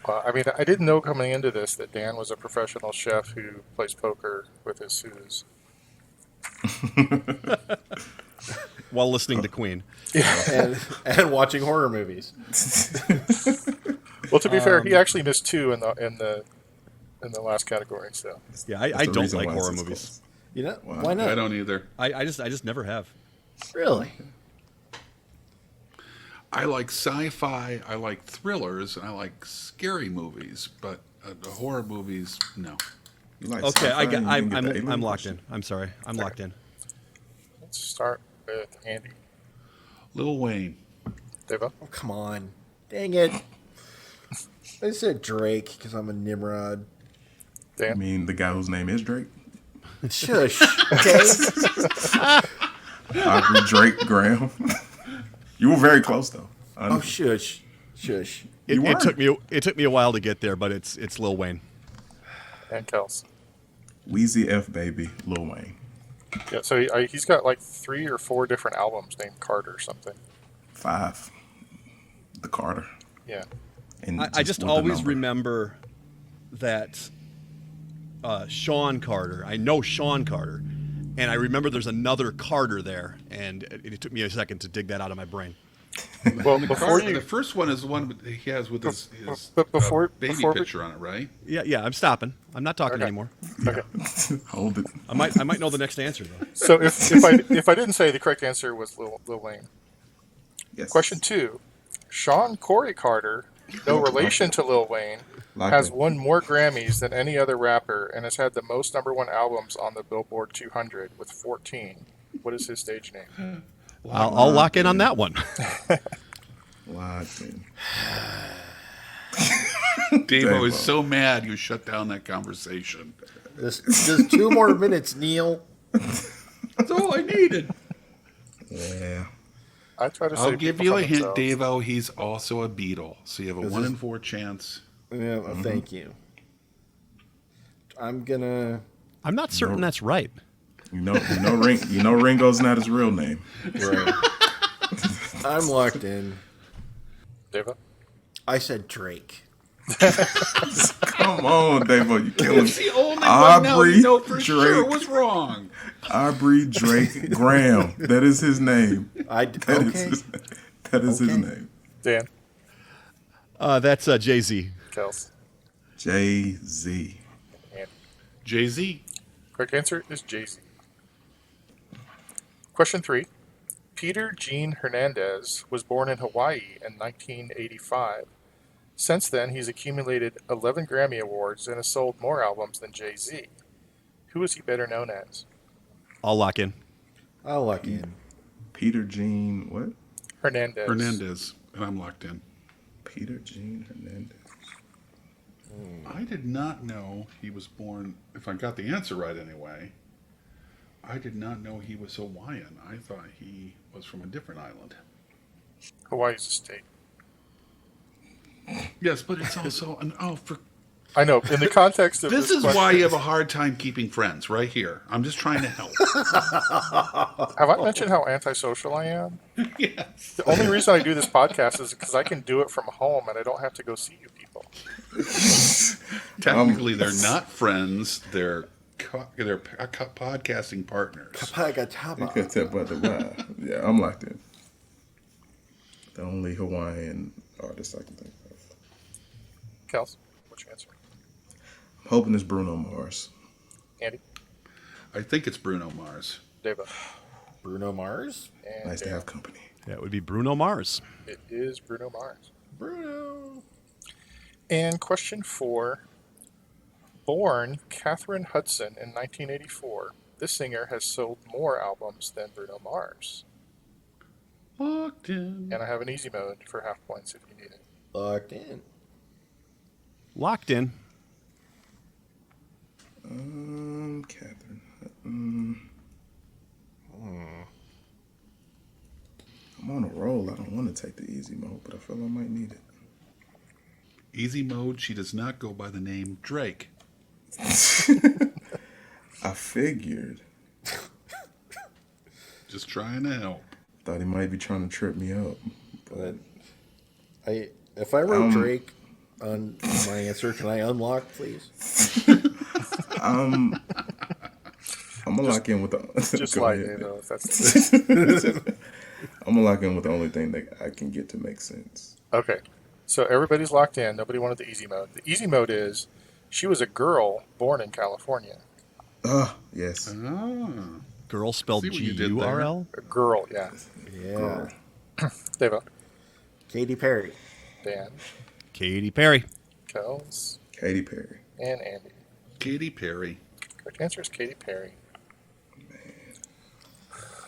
I mean, I didn't know coming into this that Dan was a professional chef who plays poker with his Ooze. While listening to Queen. and watching horror movies. Well, to be fair, he actually missed 2 in the last category. So Yeah, That's I the don't reason like why horror it's movies. close. You know? Wow. Why not? I don't either. I just never have. Really? I like sci-fi, I like thrillers, and I like scary movies, but the horror movies, no. You like Okay, sci-fi, you didn't get the I'm alien locked question? in. I'm sorry. I'm locked in. let's start with Andy. Lil Wayne. Deva? Oh, come on. Dang it. I said Drake because I'm a Nimrod. I Dan? mean, the guy whose name is Drake. Shush. Okay? Aubrey Drake Graham. You were very close, though. Oh, Honestly. shush. Shush. You It took weren't. me a while to get there, but it's Lil Wayne. And Kels. Wheezy F Baby, Lil Wayne. Yeah, so he's got like 3 or 4 different albums named Carter or something. 5. The Carter. Yeah. And I just with the always number. remember that Sean Carter. I know Sean Carter, and I remember there's another Carter there, and it took me a second to dig that out of my brain. Well, before The you, first one is the one he has with his but before baby before we- picture on it, right? Yeah, I'm stopping. I'm not talking Okay. anymore. okay. Hold it. I might know the next answer though. So if I didn't say the correct answer was Lil Wayne. Yes. Question 2. Sean Corey Carter, no relation to Lil Wayne, Locked has in. won more Grammys than any other rapper and has had the most #1 albums on the Billboard 200 with 14. What is his stage name? I'll lock in on that one. Locked in. Davo is so mad you shut down that conversation. Just 2 more minutes, Neil. That's all I needed. Yeah. I try to say I'll give people you from a hint, themselves. Davo. He's also a Beatle, so you have a Is 1 this- in 4 chance. Yeah, well, thank you. I'm gonna. I'm not certain that's right. You know Ringo's not his real name. Right. I'm locked in. Deva? I said Drake. Come on, Davo, you killing It's me. the only one now Aubrey you know for sure Drake. was wrong. Aubrey Drake Graham. That is his name. That is his Okay. name. Dan? That's Jay-Z. Kels? Jay-Z. And Jay-Z. correct answer is Jay-Z. Question 3. Peter Gene Hernandez was born in Hawaii in 1985. Since then, he's accumulated 11 Grammy Awards and has sold more albums than Jay-Z. Who is he better known as? I'll lock in. I'll lock in. Peter Gene, what? Hernandez. And I'm locked in. Peter Gene Hernandez. I did not know he was born, if I got the answer right anyway, I did not know he was Hawaiian. I thought he was from a different island. Hawaii's a state. Yes, but it's also I know. In the context of this this is question, why you have a hard time keeping friends right here. I'm just trying to help. have I mentioned how antisocial I am? Yes. The only reason I do this podcast is because I can do it from home and I don't have to go see you people. Technically, they're not friends. They're podcasting partners. Kapagataba. Yeah, I'm locked in. The only Hawaiian artist I can think of. Kels, what's your answer? I'm hoping it's Bruno Mars. Andy? I think it's Bruno Mars. Deva? Bruno Mars. And Nice to Dan. have company. That would be Bruno Mars. It is Bruno Mars. Bruno. And question 4. Born Catherine Hudson in 1984, this singer has sold more albums than Bruno Mars. Locked in. And I have an easy mode for half points if you need it. Locked in. Locked in. Catherine. I'm on a roll. I don't want to take the easy mode, but I feel I might need it. Easy mode, she does not go by the name Drake. I figured. Just trying to help. Thought he might be trying to trip me up. But if I wrote Drake on my answer, can I unlock, please? I'm gonna lock in with the. Just Go like, ahead. if that's I'm gonna lock in with the only thing that I can get to make sense. Okay. So everybody's locked in. Nobody wanted the easy mode. The easy mode is she was a girl born in California. Yes. Ah. Girl spelled See what you did G-U-R-L? A girl, yeah. Yeah. Girl. Devo, Katy Perry. Dan, Katy Perry. Kels, Katy Perry. and Andy. Katy Perry. Correct answer is Katy Perry.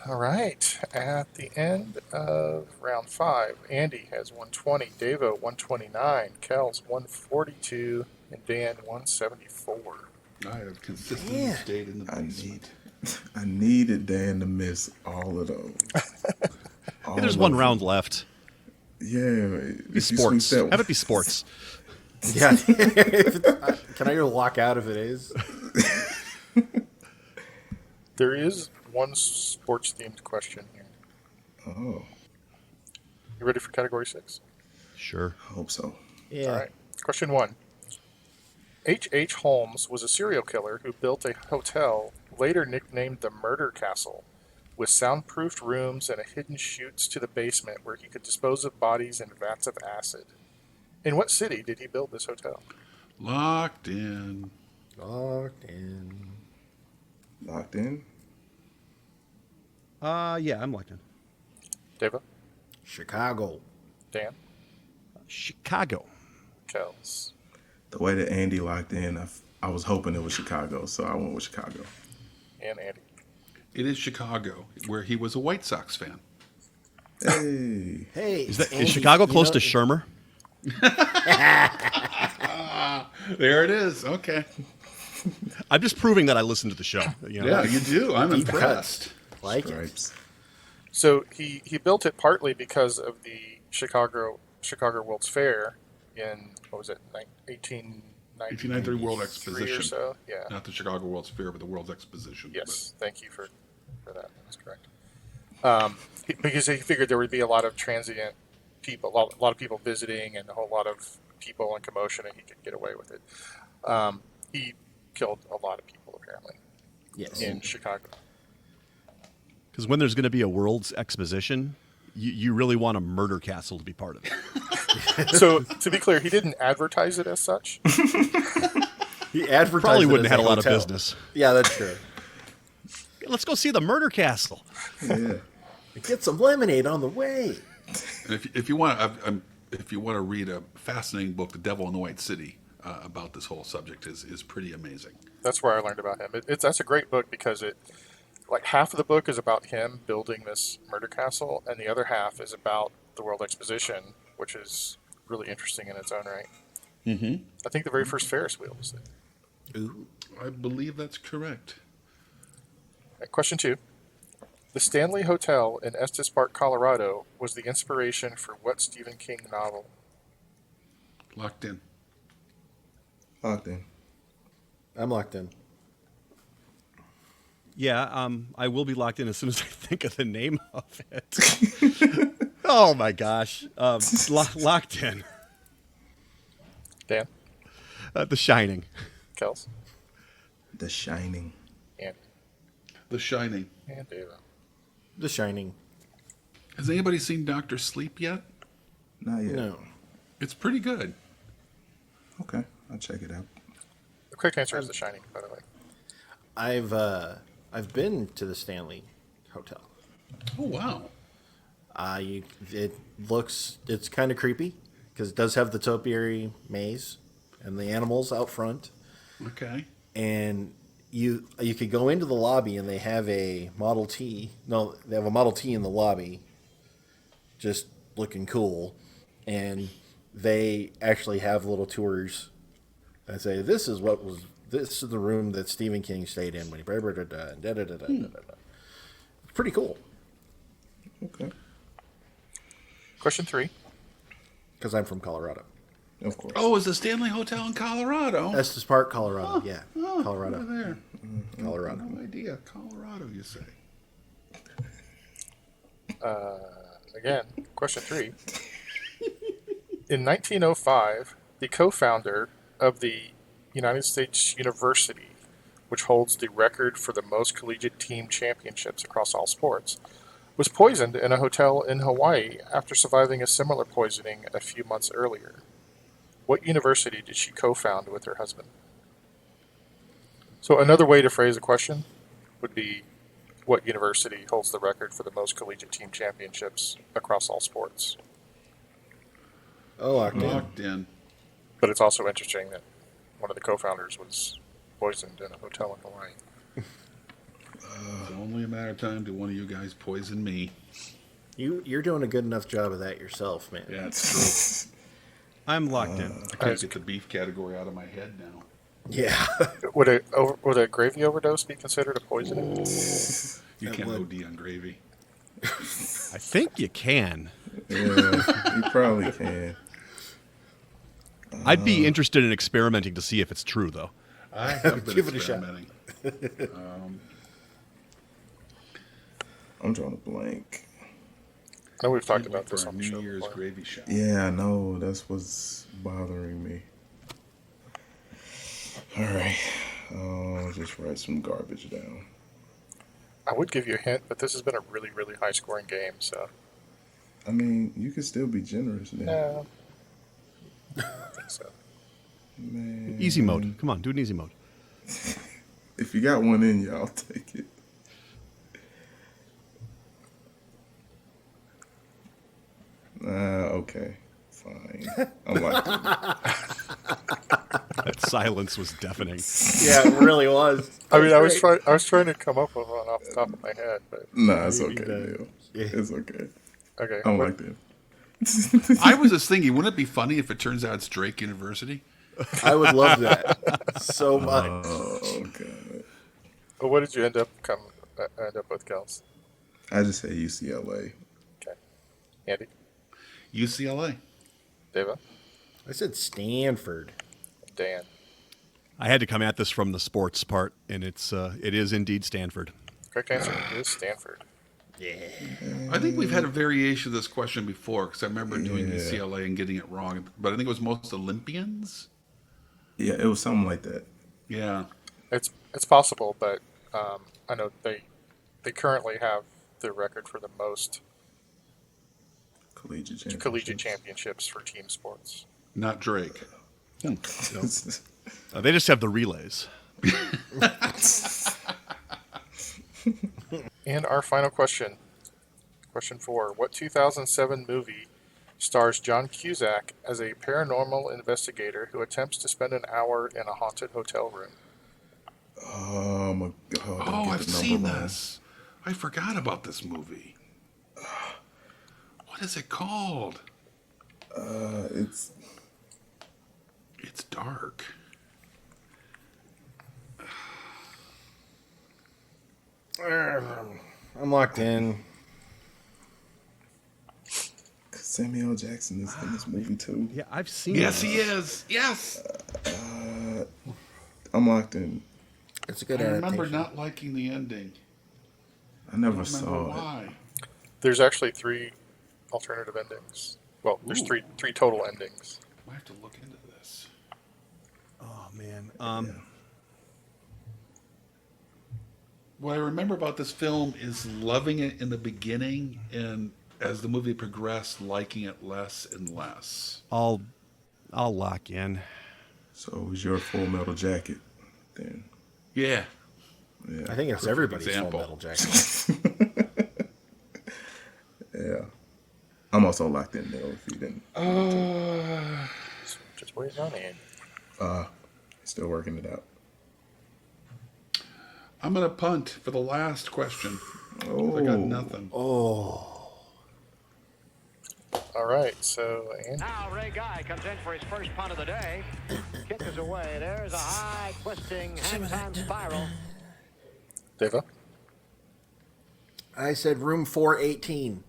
All right. At the end of round 5, Andy has 120, Devo 129, Kels 142, and Dan 174. I have consistently stayed in the basement. I needed Dan to miss all of those. Hey, there's one round left. Yeah. Be sports. Have it be sports. Yeah. Can I go lock out if it is? There is one sports-themed question here. Oh, You ready for category 6? Sure. I hope so. Yeah. All right. Question 1. H.H. Holmes was a serial killer who built a hotel later nicknamed the Murder Castle, with soundproofed rooms and a hidden chutes to the basement where he could dispose of bodies in vats of acid. In what city did he build this hotel? Locked in. Locked in. Locked in? Yeah, I'm locked in. Deva? Chicago. Dan? Chicago. Kels? The way that Andy locked in, I was hoping it was Chicago, so I went with Chicago. And Andy? It is Chicago, where he was a White Sox fan. Hey. Hey. Is Chicago close to Shermer? There it is. Okay. I'm just proving that I listen to the show. You know? Yeah, you do. I'm Deep impressed. Like it. Stripes. So he built it partly because of the Chicago World's Fair in, what was it, 1893 World Exposition. or so? Yeah. Not the Chicago World's Fair, but the World's Exposition. Yes, thank you for that. That's correct. Because he figured there would be a lot of transient people, a lot of people visiting, and a whole lot of people and commotion, and he could get away with it. He killed a lot of people apparently Yes. in Chicago. Because when there's going to be a World's Exposition, you really want a murder castle to be part of it. So to be clear, he didn't advertise it as such. He advertised Probably it wouldn't as have had a lot of hotel. business. Yeah, that's true. Let's go see the murder castle. Yeah. Get some lemonade on the way. And if you want to read a fascinating book, The Devil in the White City, about this whole subject is pretty amazing. That's where I learned about him. That's a great book because like half of the book is about him building this murder castle, and the other half is about the World Exposition, which is really interesting in its own right. Mm-hmm. I think the very first Ferris wheel was there. Ooh. I believe that's correct. Right, question 2. The Stanley Hotel in Estes Park, Colorado, was the inspiration for what Stephen King novel? Locked in. Locked in. I'm locked in. Yeah, I will be locked in as soon as I think of the name of it. Oh my gosh. Locked in. Dan? The Shining. Kels? The Shining. Andy? The Shining. And Dave. The Shining. Has anybody seen Dr. Sleep yet? Not yet. No. It's pretty good. Okay, I'll check it out. The correct answer is The Shining, by the way. I've been to the Stanley Hotel. Oh, wow. It's kind of creepy because it does have the topiary maze and the animals out front. Okay. And you could go into the lobby and they have a Model T. No, they have a Model T in the lobby, just looking cool. And they actually have little tours that say, this is the room that Stephen King stayed in when he It's pretty cool. Okay. Question 3. Because I'm from Colorado. Of course. Oh, is the Stanley Hotel in Colorado? Estes Park, Colorado. Yeah, Colorado. Over there. Colorado. No idea. Colorado, you say? Again, question 3. In 1905, the co-founder of the United States University, which holds the record for the most collegiate team championships across all sports, was poisoned in a hotel in Hawaii after surviving a similar poisoning a few months earlier. What university did she co-found with her husband? So another way to phrase a question would be, what university holds the record for the most collegiate team championships across all sports? Oh, Locked in. But it's also interesting that one of the co-founders was poisoned in a hotel in Hawaii. It's only a matter of time till one of you guys poison me. You're doing a good enough job of that yourself, man. Yeah, it's true. I'm locked in. I can't get the beef category out of my head now. Yeah. Would a gravy overdose be considered a poisoning? You can't OD on gravy. I think you can. Yeah, you probably can. I'd be interested in experimenting to see if it's true, though. I have been Give it a shot. experimenting. I'm drawing a blank. I know we've talked Can't about wait this for on a the New show Year's before. gravy shot. Yeah, I know. That's what's bothering me. All right. I'll just write some garbage down. I would give you a hint, but this has been a really, really high-scoring game, so... I mean, you can still be generous now. Yeah. I think so. Man. Easy mode. Come on, do an easy mode. If you got one in you, I'll take it. Okay. Fine. I'm like, That silence was deafening. Yeah, it really was. I mean, I was trying to come up with one off the top of my head, but... nah, it's Maybe okay, that- Neil. yeah. It's okay. Okay. I'm what- like that. I was just thinking, wouldn't it be funny if it turns out it's Drake University? I would love that so much. Oh, God. Well, what did you end up with, Kels? I just say UCLA. Okay. Andy? UCLA. Deva? I said Stanford. Dan? I had to come at this from the sports part, and it is indeed Stanford. Correct answer is Stanford. Yeah. I think we've had a variation of this question before because I remember doing Yeah. UCLA and getting it wrong, but I think it was most Olympians. Yeah, it was something like that. Yeah. It's possible, but I know they currently have the record for the most collegiate championships for team sports. Not Drake. They just have the relays. And our final question, question 4. What 2007 movie stars John Cusack as a paranormal investigator who attempts to spend an hour in a haunted hotel room? Oh, my God. Oh, I've seen this. I forgot about this movie. What is it called? It's It's dark. I'm locked in. Samuel Jackson is in this movie, too. Yeah, I've seen Yes, this. he is. Yes. I'm locked in. It's a good I remember adaptation. not liking the ending. I I never don't remember saw it. why. There's actually 3 alternative endings. Well, there's Ooh. three total endings. I have to look into this. Oh, man. What I remember about this film is loving it in the beginning, and as the movie progressed, liking it less and less. I'll lock in. So it was your Full Metal Jacket then. Yeah. Yeah. I think it's Perfect everybody's example. Full Metal Jacket. also locked in Neil if you didn't. Just waiting on Andy. Still working it out. I'm going to punt for the last question. I got nothing. All right, so Andy. Now Ray Guy comes in for his first punt of the day. Kick is away. There's a high, twisting, hang time spiral. Deva. I said room 418.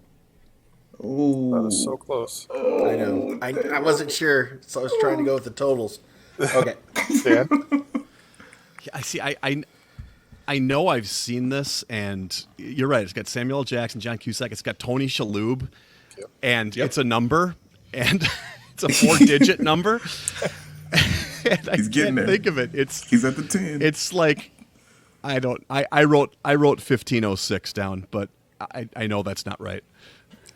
Oh, That is so close. I know. I wasn't sure, so I was trying to go with the totals. Okay. Dan. I see. I know I've seen this, and you're right. It's got Samuel L. Jackson, John Cusack. It's got Tony Shalhoub, and it's a number, and it's a 4-digit number. And I He's getting can't there. think of it. He's at the 10. It's like I wrote 1506 down, but I know that's not right.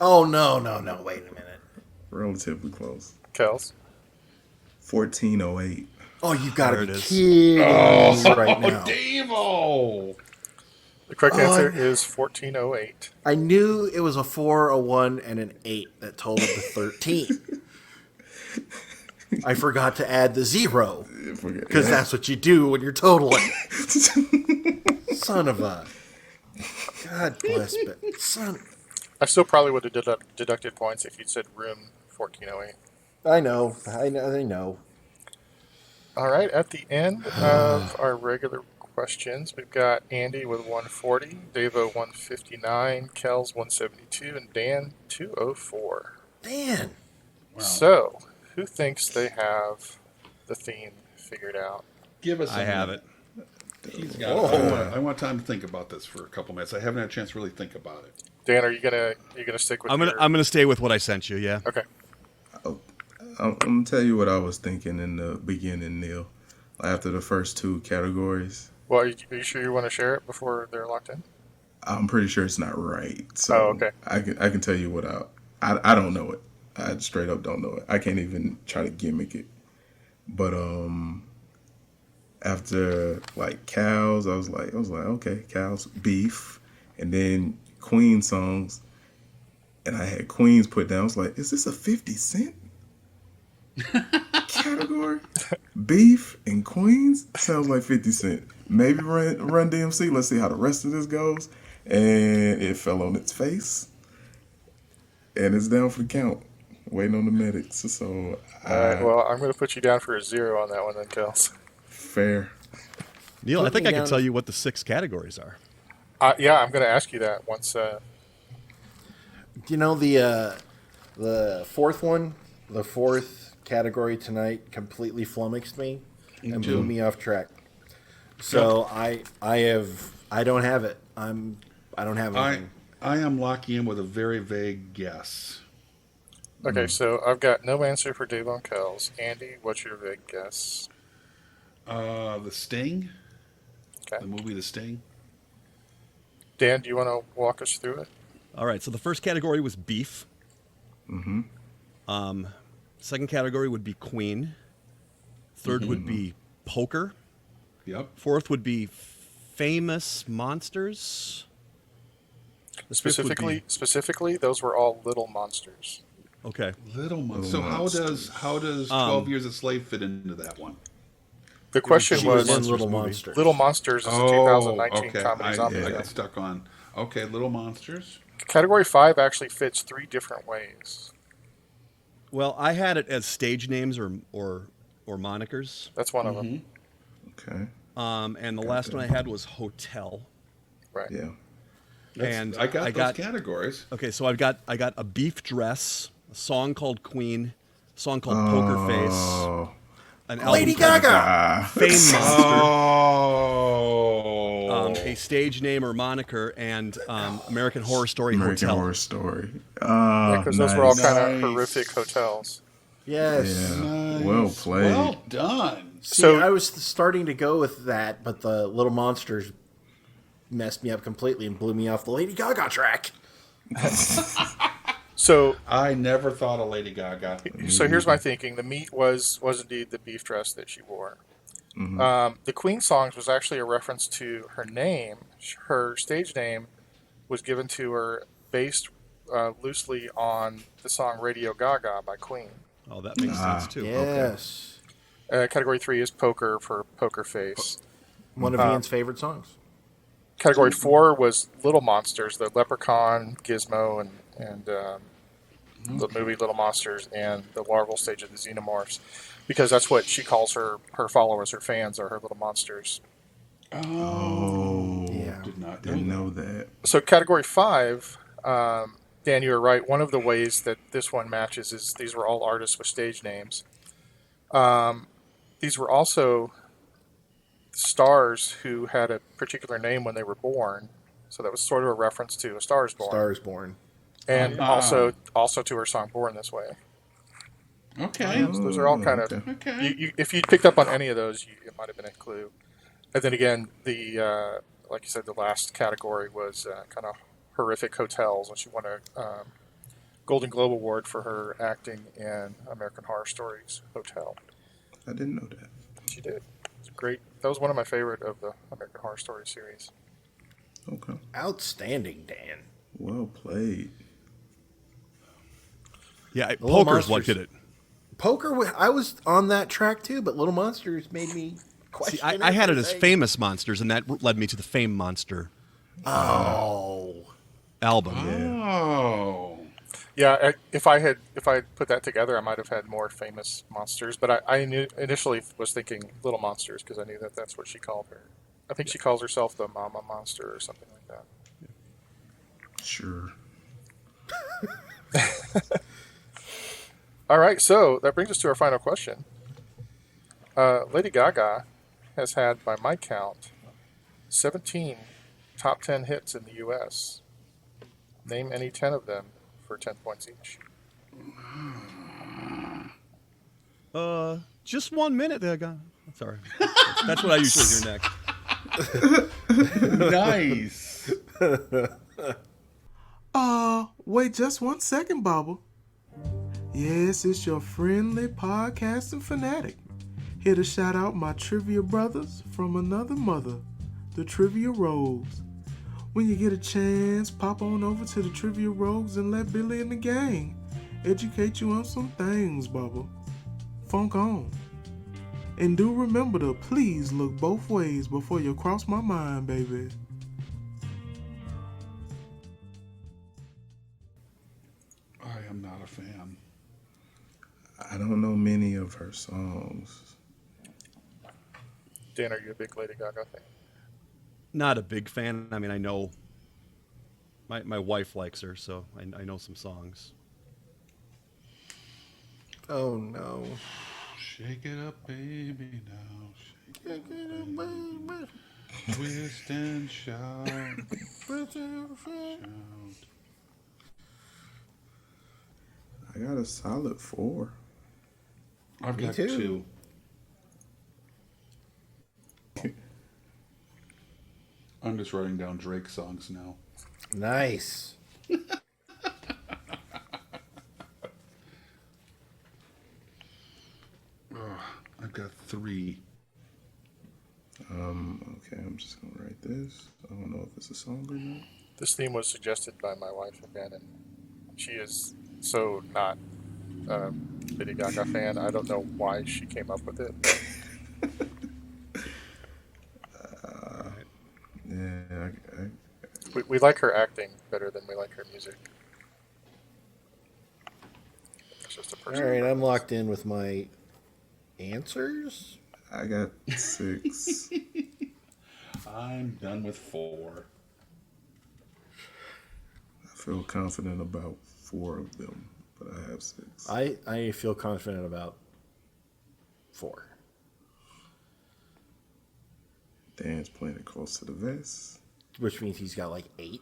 Oh, no. Wait a minute. Relatively close. Kels. 1408. Oh, you got There to it be is. kidding me right now. Davo! The correct answer is 1408. I knew it was a 4, a 1, and an 8 that totaled to 13. I forgot to add the 0 because that's what you do when you're totaling. Son of a... God bless, but son... I still probably would have deducted points if you'd said room 1408. I know. All right, at the end of our regular questions, we've got Andy with 140, Davo 159, Kels 172, and Dan 204. Dan. Wow. So, who thinks they have the theme figured out? Give us. I have it. He's got it. I want time to think about this for a couple minutes. I haven't had a chance to really think about it. Dan, are you gonna stick with? I'm gonna stay with what I sent you. Yeah. Okay. I'm going to tell you what I was thinking in the beginning, Neil. After the first 2 categories. Well, are you sure you want to share it before they're locked in? I'm pretty sure it's not right. So okay. I can tell you what I don't know it. I straight up don't know it. I can't even try to gimmick it. But after like cows, I was like, okay, cows, beef, and then Queen songs, and I had Queens put down. I was like, is this a 50 Cent category? Beef and Queens sounds like 50 Cent. Maybe Run DMC. Let's see how the rest of this goes. And it fell on its face, and it's down for the count. Waiting on the medics. So all right. Well, I'm going to put you down for a 0 on that one, then, Kels. Fair. Neil, Put I think me I can down. tell you what the 6 categories are. Yeah, I'm going to ask you that once. You know the fourth one, the fourth category tonight completely flummoxed me and blew me off track. So I don't have it. I don't have anything. I am locking in with a very vague guess. Okay, so I've got no answer for Dave on Kels. Andy, what's your big guess? The Sting. Okay. The movie The Sting. Dan, do you want to walk us through it? All right. So the first category was beef. Mm-hmm. Second category would be Queen. Third would be poker. Yep. Fourth would be famous monsters. The fifth would be- Specifically, those were all little monsters. Okay. Little Monsters. So how does 12 Years a Slave fit into that one? The question She was was in Little movie. Monsters. Little Monsters is a 2019 comedy zombie I film. got stuck on. Okay, Little Monsters. Category 5 actually fits 3 different ways. Well, I had it as stage names or monikers. That's one of them. Okay. And the last one I had was hotel. Right. Yeah. And I got those categories. Okay, so I got a beef dress, a song called Queen, a song called Poker Face, Oh. an album Lady called Gaga. Fame Monster, Oh. a stage name or moniker, and American Horror Story American Hotel. Horror Story. Because those were all kind of Nice. horrific hotels. Yes. Yeah. Nice. Well played. Well done. See, So- I was starting to go with that, but the Little Monsters messed me up completely and blew me off the Lady Gaga track. So I never thought of Lady Gaga. here's my thinking. The meat was indeed the beef dress that she wore. The Queen songs was actually a reference to her name. Her stage name was given to her based loosely on the song Radio Gaga by Queen. Oh, that makes sense too. Yes. Category 3 is Poker for Poker Face. One of Ian's favorite songs. Category 4 was Little Monsters, the Leprechaun, Gizmo, and the movie Little Monsters, and the larval stage of the Xenomorphs, because that's what she calls her followers, her fans, are her little monsters. Oh, Yeah. didn't know that. So category 5, Dan, you were right. One of the ways that this one matches is these were all artists with stage names. These were also stars who had a particular name when they were born. So that was sort of a reference to A Star is Born. Star is Born. And also to her song Born This Way. Okay. So those are all kind of... Okay. if you picked up on any of those, it might have been a clue. And then again, the like you said, the last category was kind of horrific hotels, and she won a Golden Globe Award for her acting in American Horror Stories Hotel. I didn't know that. She did. It's great. That was one of my favorite of the American Horror Story series. Okay. Outstanding, Dan. Well played. Yeah, Little poker's what Monsters. did it. Poker, I was on that track too, but Little Monsters made me question. See, I had it as Famous Monsters, and that led me to the Fame Monster Oh. album. Oh. Yeah, if I had put that together, I might have had more famous monsters. But I initially was thinking Little Monsters because I knew that that's what she called her. I think she calls herself the Mama Monster or something like that. Sure. All right, so that brings us to our final question. Lady Gaga has had, by my count, 17 top 10 hits in the U.S. Name any 10 of them for 10 points each. Just 1 minute there, guy. Sorry. That's what I usually hear next. Nice. Wait just 1 second, Bubba. Yes, it's your friendly podcasting fanatic. Here to shout out my trivia brothers from another mother, the Trivia Rogues. When you get a chance, pop on over to the Trivia Rogues and let Billy and the gang educate you on some things, Bubba. Funk on. And do remember to please look both ways before you cross my mind, baby. I am not a fan. I don't know many of her songs. Dan, are you a big Lady Gaga fan? Not a big fan. I mean, I know my wife likes her, so I know some songs. Oh no. Shake it up, baby, now. Shake it up, baby. Twist and shout. Shout. I got a solid 4. I've got too. 2. I'm just writing down Drake songs now. Nice. I've got 3. Okay, I'm just gonna write this. I don't know if it's a song or not. This theme was suggested by my wife again, and she is so not a Lady Gaga fan. I don't know why she came up with it. But Yeah, we like her acting better than we like her music. It's just a All personal right, I'm preference. locked in with my answers. I got 6. I'm done with 4. I feel confident about 4 of them, but I have 6. I feel confident about 4. Dan's playing it close to the vest. Which means he's got like 8.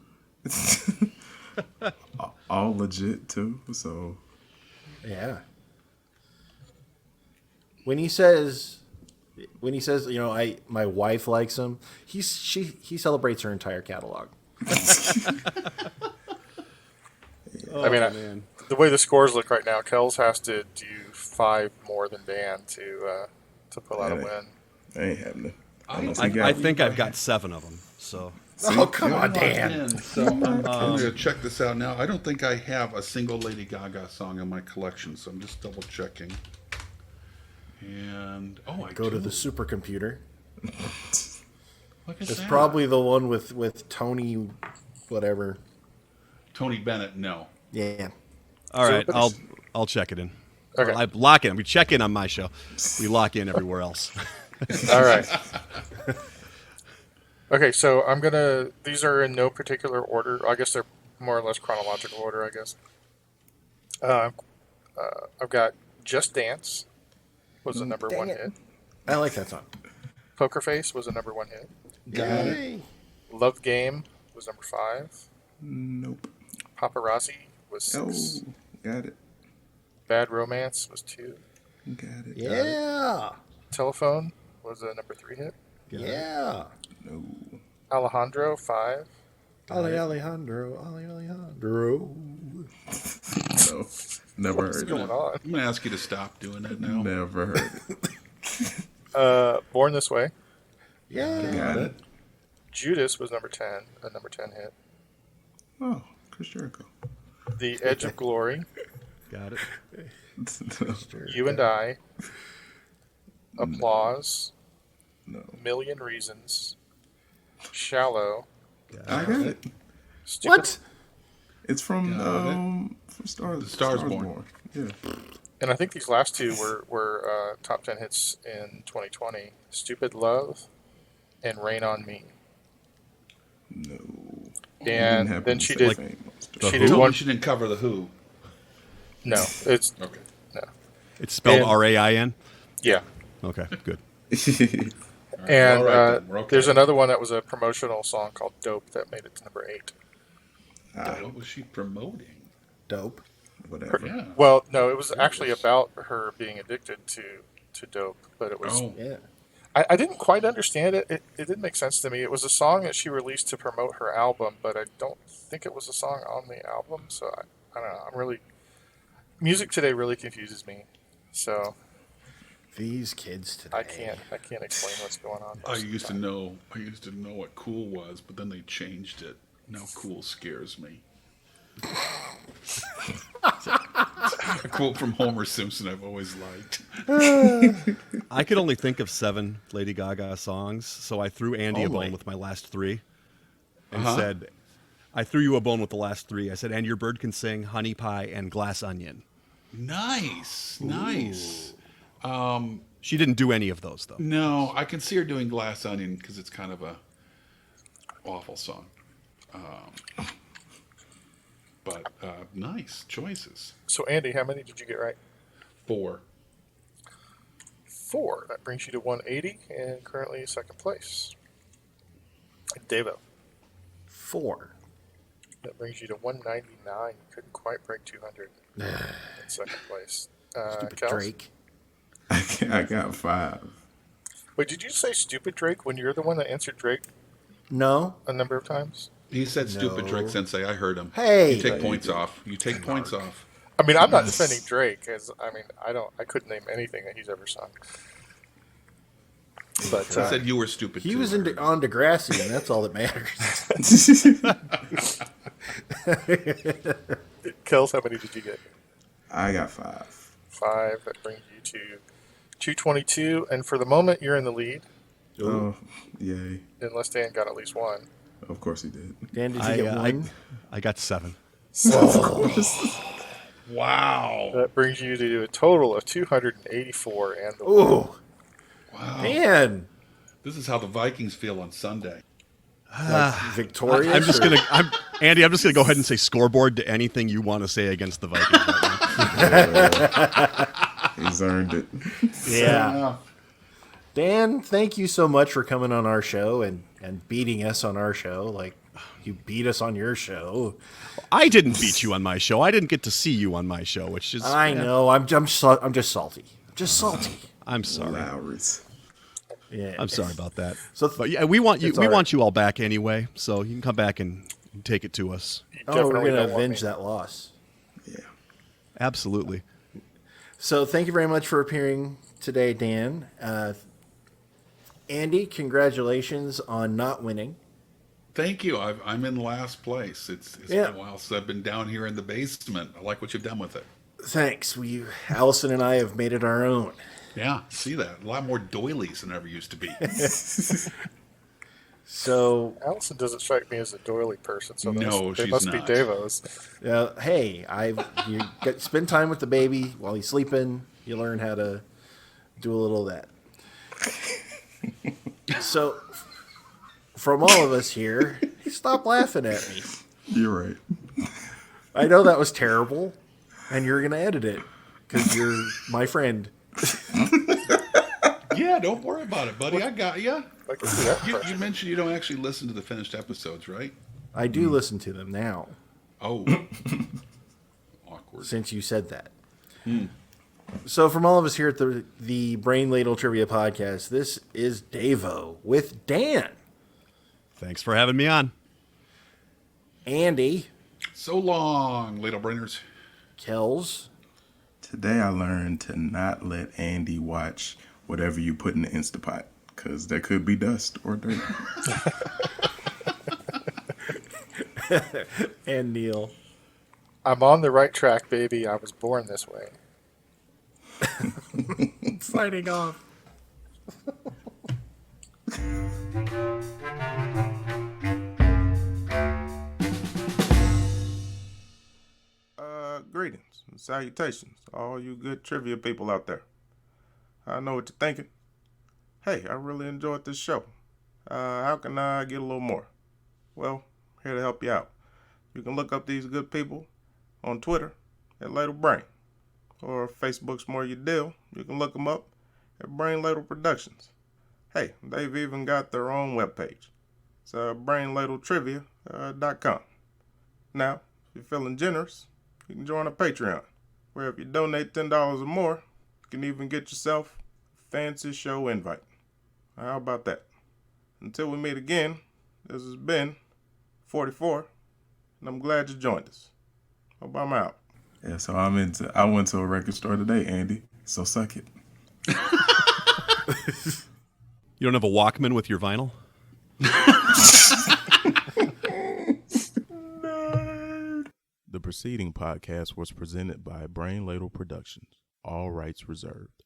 All legit too, so Yeah. When he says, you know, my wife likes him, he celebrates her entire catalog. I mean, the way the scores look right now, Kells has to do 5 more than Dan to pull out a win. I ain't happening. I Unless he I got think I've got 7 of them. So Oh, come yeah. on, Dan. And so I'm going to check this out now. I don't think I have a single Lady Gaga song in my collection, so I'm just double checking. And I Go to do. the supercomputer. Look at It's that. probably the one with Tony, whatever. Tony Bennett. No. Yeah. All right, I'll check it in. Okay. I lock in. We check in on my show. We lock in everywhere else. All right. Okay, so I'm gonna. These are in no particular order. I guess they're more or less chronological order. I guess. I've got "Just Dance" was the number one hit. I like that song. "Poker Face" was a number one hit. Got it. "Love Game" was number 5. Nope. "Paparazzi" was 6. Oh, got it. "Bad Romance" was 2. Got it. Yeah. "Telephone" was a number 3 hit. Yeah. No. "Alejandro" 5. Alejandro. No. Never What's heard going it. on? I'm going to ask you to stop doing that now. Never heard it. "Born This Way." Yeah. Got it. "Judas" was number 10, a number 10 hit. Oh, Chris Jericho. "The Edge of Glory," Got it. "You and I," "Applause," No. "Million Reasons," "Shallow," I got it. Stupid, What? It's from Stars Born. Yeah. and I think these last two were top 10 hits in 2020. "Stupid Love" and "Rain on Me." No. And Didn't happen then the she same did. thing. She You did told one. me she didn't cover the Who. No, it's Okay. no. It's spelled And- RAIN? Yeah, Okay, good. and all right then, we're okay. there's another one that was a promotional song called "Dope" that made it to number 8. What was she promoting? Dope. Whatever. Yeah. Well, no, it was actually about her being addicted to dope, but it was. Oh. Yeah. I didn't quite understand it. It didn't make sense to me. It was a song that she released to promote her album, but I don't think it was a song on the album. So I don't know. Music today really confuses me. So These kids today. I can't explain what's going on. I used to know what cool was, but then they changed it. Now cool scares me. A quote from Homer Simpson I've always liked. I could only think of 7 Lady Gaga songs, so I threw Andy a Only? bone with my last 3 and said, I threw you a bone with the last 3. I said, and your bird can sing Honey Pie and Glass Onion. Nice. She didn't do any of those, though. No, I can see her doing Glass Onion because it's kind of a awful song. But nice choices. So Andy, how many did you get right? 4. 4. That brings you to 180 and currently second place. Devo. 4. That brings you to 199. You couldn't quite break 200 in second place. Stupid Kels? Drake. I got 5. Wait, did you say stupid Drake when you're the one that answered Drake No. a number of times? He said stupid No. Drake Sensei. I heard him. Hey. You take points off. You take points off. I mean, I'm not defending Drake, as I couldn't name anything that he's ever sung. But I said you were stupid He too. was I heard. on Degrassi, and that's all that matters. Kels, how many did you get? I got 5. 5. That brings you to 222. And for the moment, you're in the lead, Oh, yay. unless Dan got at least 1. Of course he did. Dan, did you get one? I got 7. Of course. Wow. That brings you to a total of 284 and the Ooh, Wow. man. This is how the Vikings feel on Sunday. Like victorious. I'm just or- gonna, Andy. I'm just gonna go ahead and say scoreboard to anything you want to say against the Vikings right now. He's earned it. Yeah. Dan, thank you so much for coming on our show and beating us on our show. Like, you beat us on your show. I didn't beat you on my show. I didn't get to see you on my show, which is I know. I'm just salty. Just salty. I'm sorry. Lowry's. Yeah. I'm sorry about that. So- but yeah, we want you. It's We all right. want you all back anyway, so you can come back and take it to us. You Oh, we're definitely going to don't want avenge me. that loss. Yeah. Absolutely. So thank you very much for appearing today, Dan. Andy, congratulations on not winning. Thank you. I'm in last place. It's Yeah. been a while since I've been down here in the basement. I like what you've done with it. Thanks. Allison and I have made it our own. Yeah, see that. A lot more doilies than there ever used to be. So, Allison doesn't strike me as a doily person, so No, they she's must not. be Davos. hey, spend time with the baby while he's sleeping. You learn how to do a little of that. So, from all of us here, stop laughing at me. You're right. I know that was terrible, and you're going to edit it because you're my friend. Yeah, don't worry about it, buddy. I got you. I can see that You impression. mentioned you don't actually listen to the finished episodes, right? I do listen to them now, Oh. Awkward. since you said that. So, from all of us here at the Brain Ladle Trivia Podcast, this is Davo with Dan, Thanks for having me on. Andy, So long, Ladle Brainers. Kells, Today I learned to not let Andy watch whatever you put in the Instapot, because there could be dust or dirt. and Neil. I'm on the right track, baby. I was born this way. Signing off. Greetings and salutations, all you good trivia people out there. I know what you're thinking. Hey, I really enjoyed this show. How can I get a little more? Well, here to help you out. You can look up these good people on Twitter at Ladle Brain, or if Facebook's more your deal, you can look them up at Brain Ladle Productions. Hey, they've even got their own webpage. It's brainladletrivia.com. Now, if you're feeling generous, you can join a Patreon, where if you donate $10 or more, you can even get yourself a fancy show invite. How about that? Until we meet again, this has been 44, and I'm glad you joined us. Hope I'm out. Yeah, so I went to a record store today, Andy. So suck it. You don't have a Walkman with your vinyl? The preceding podcast was presented by Brain Ladle Productions. All rights reserved.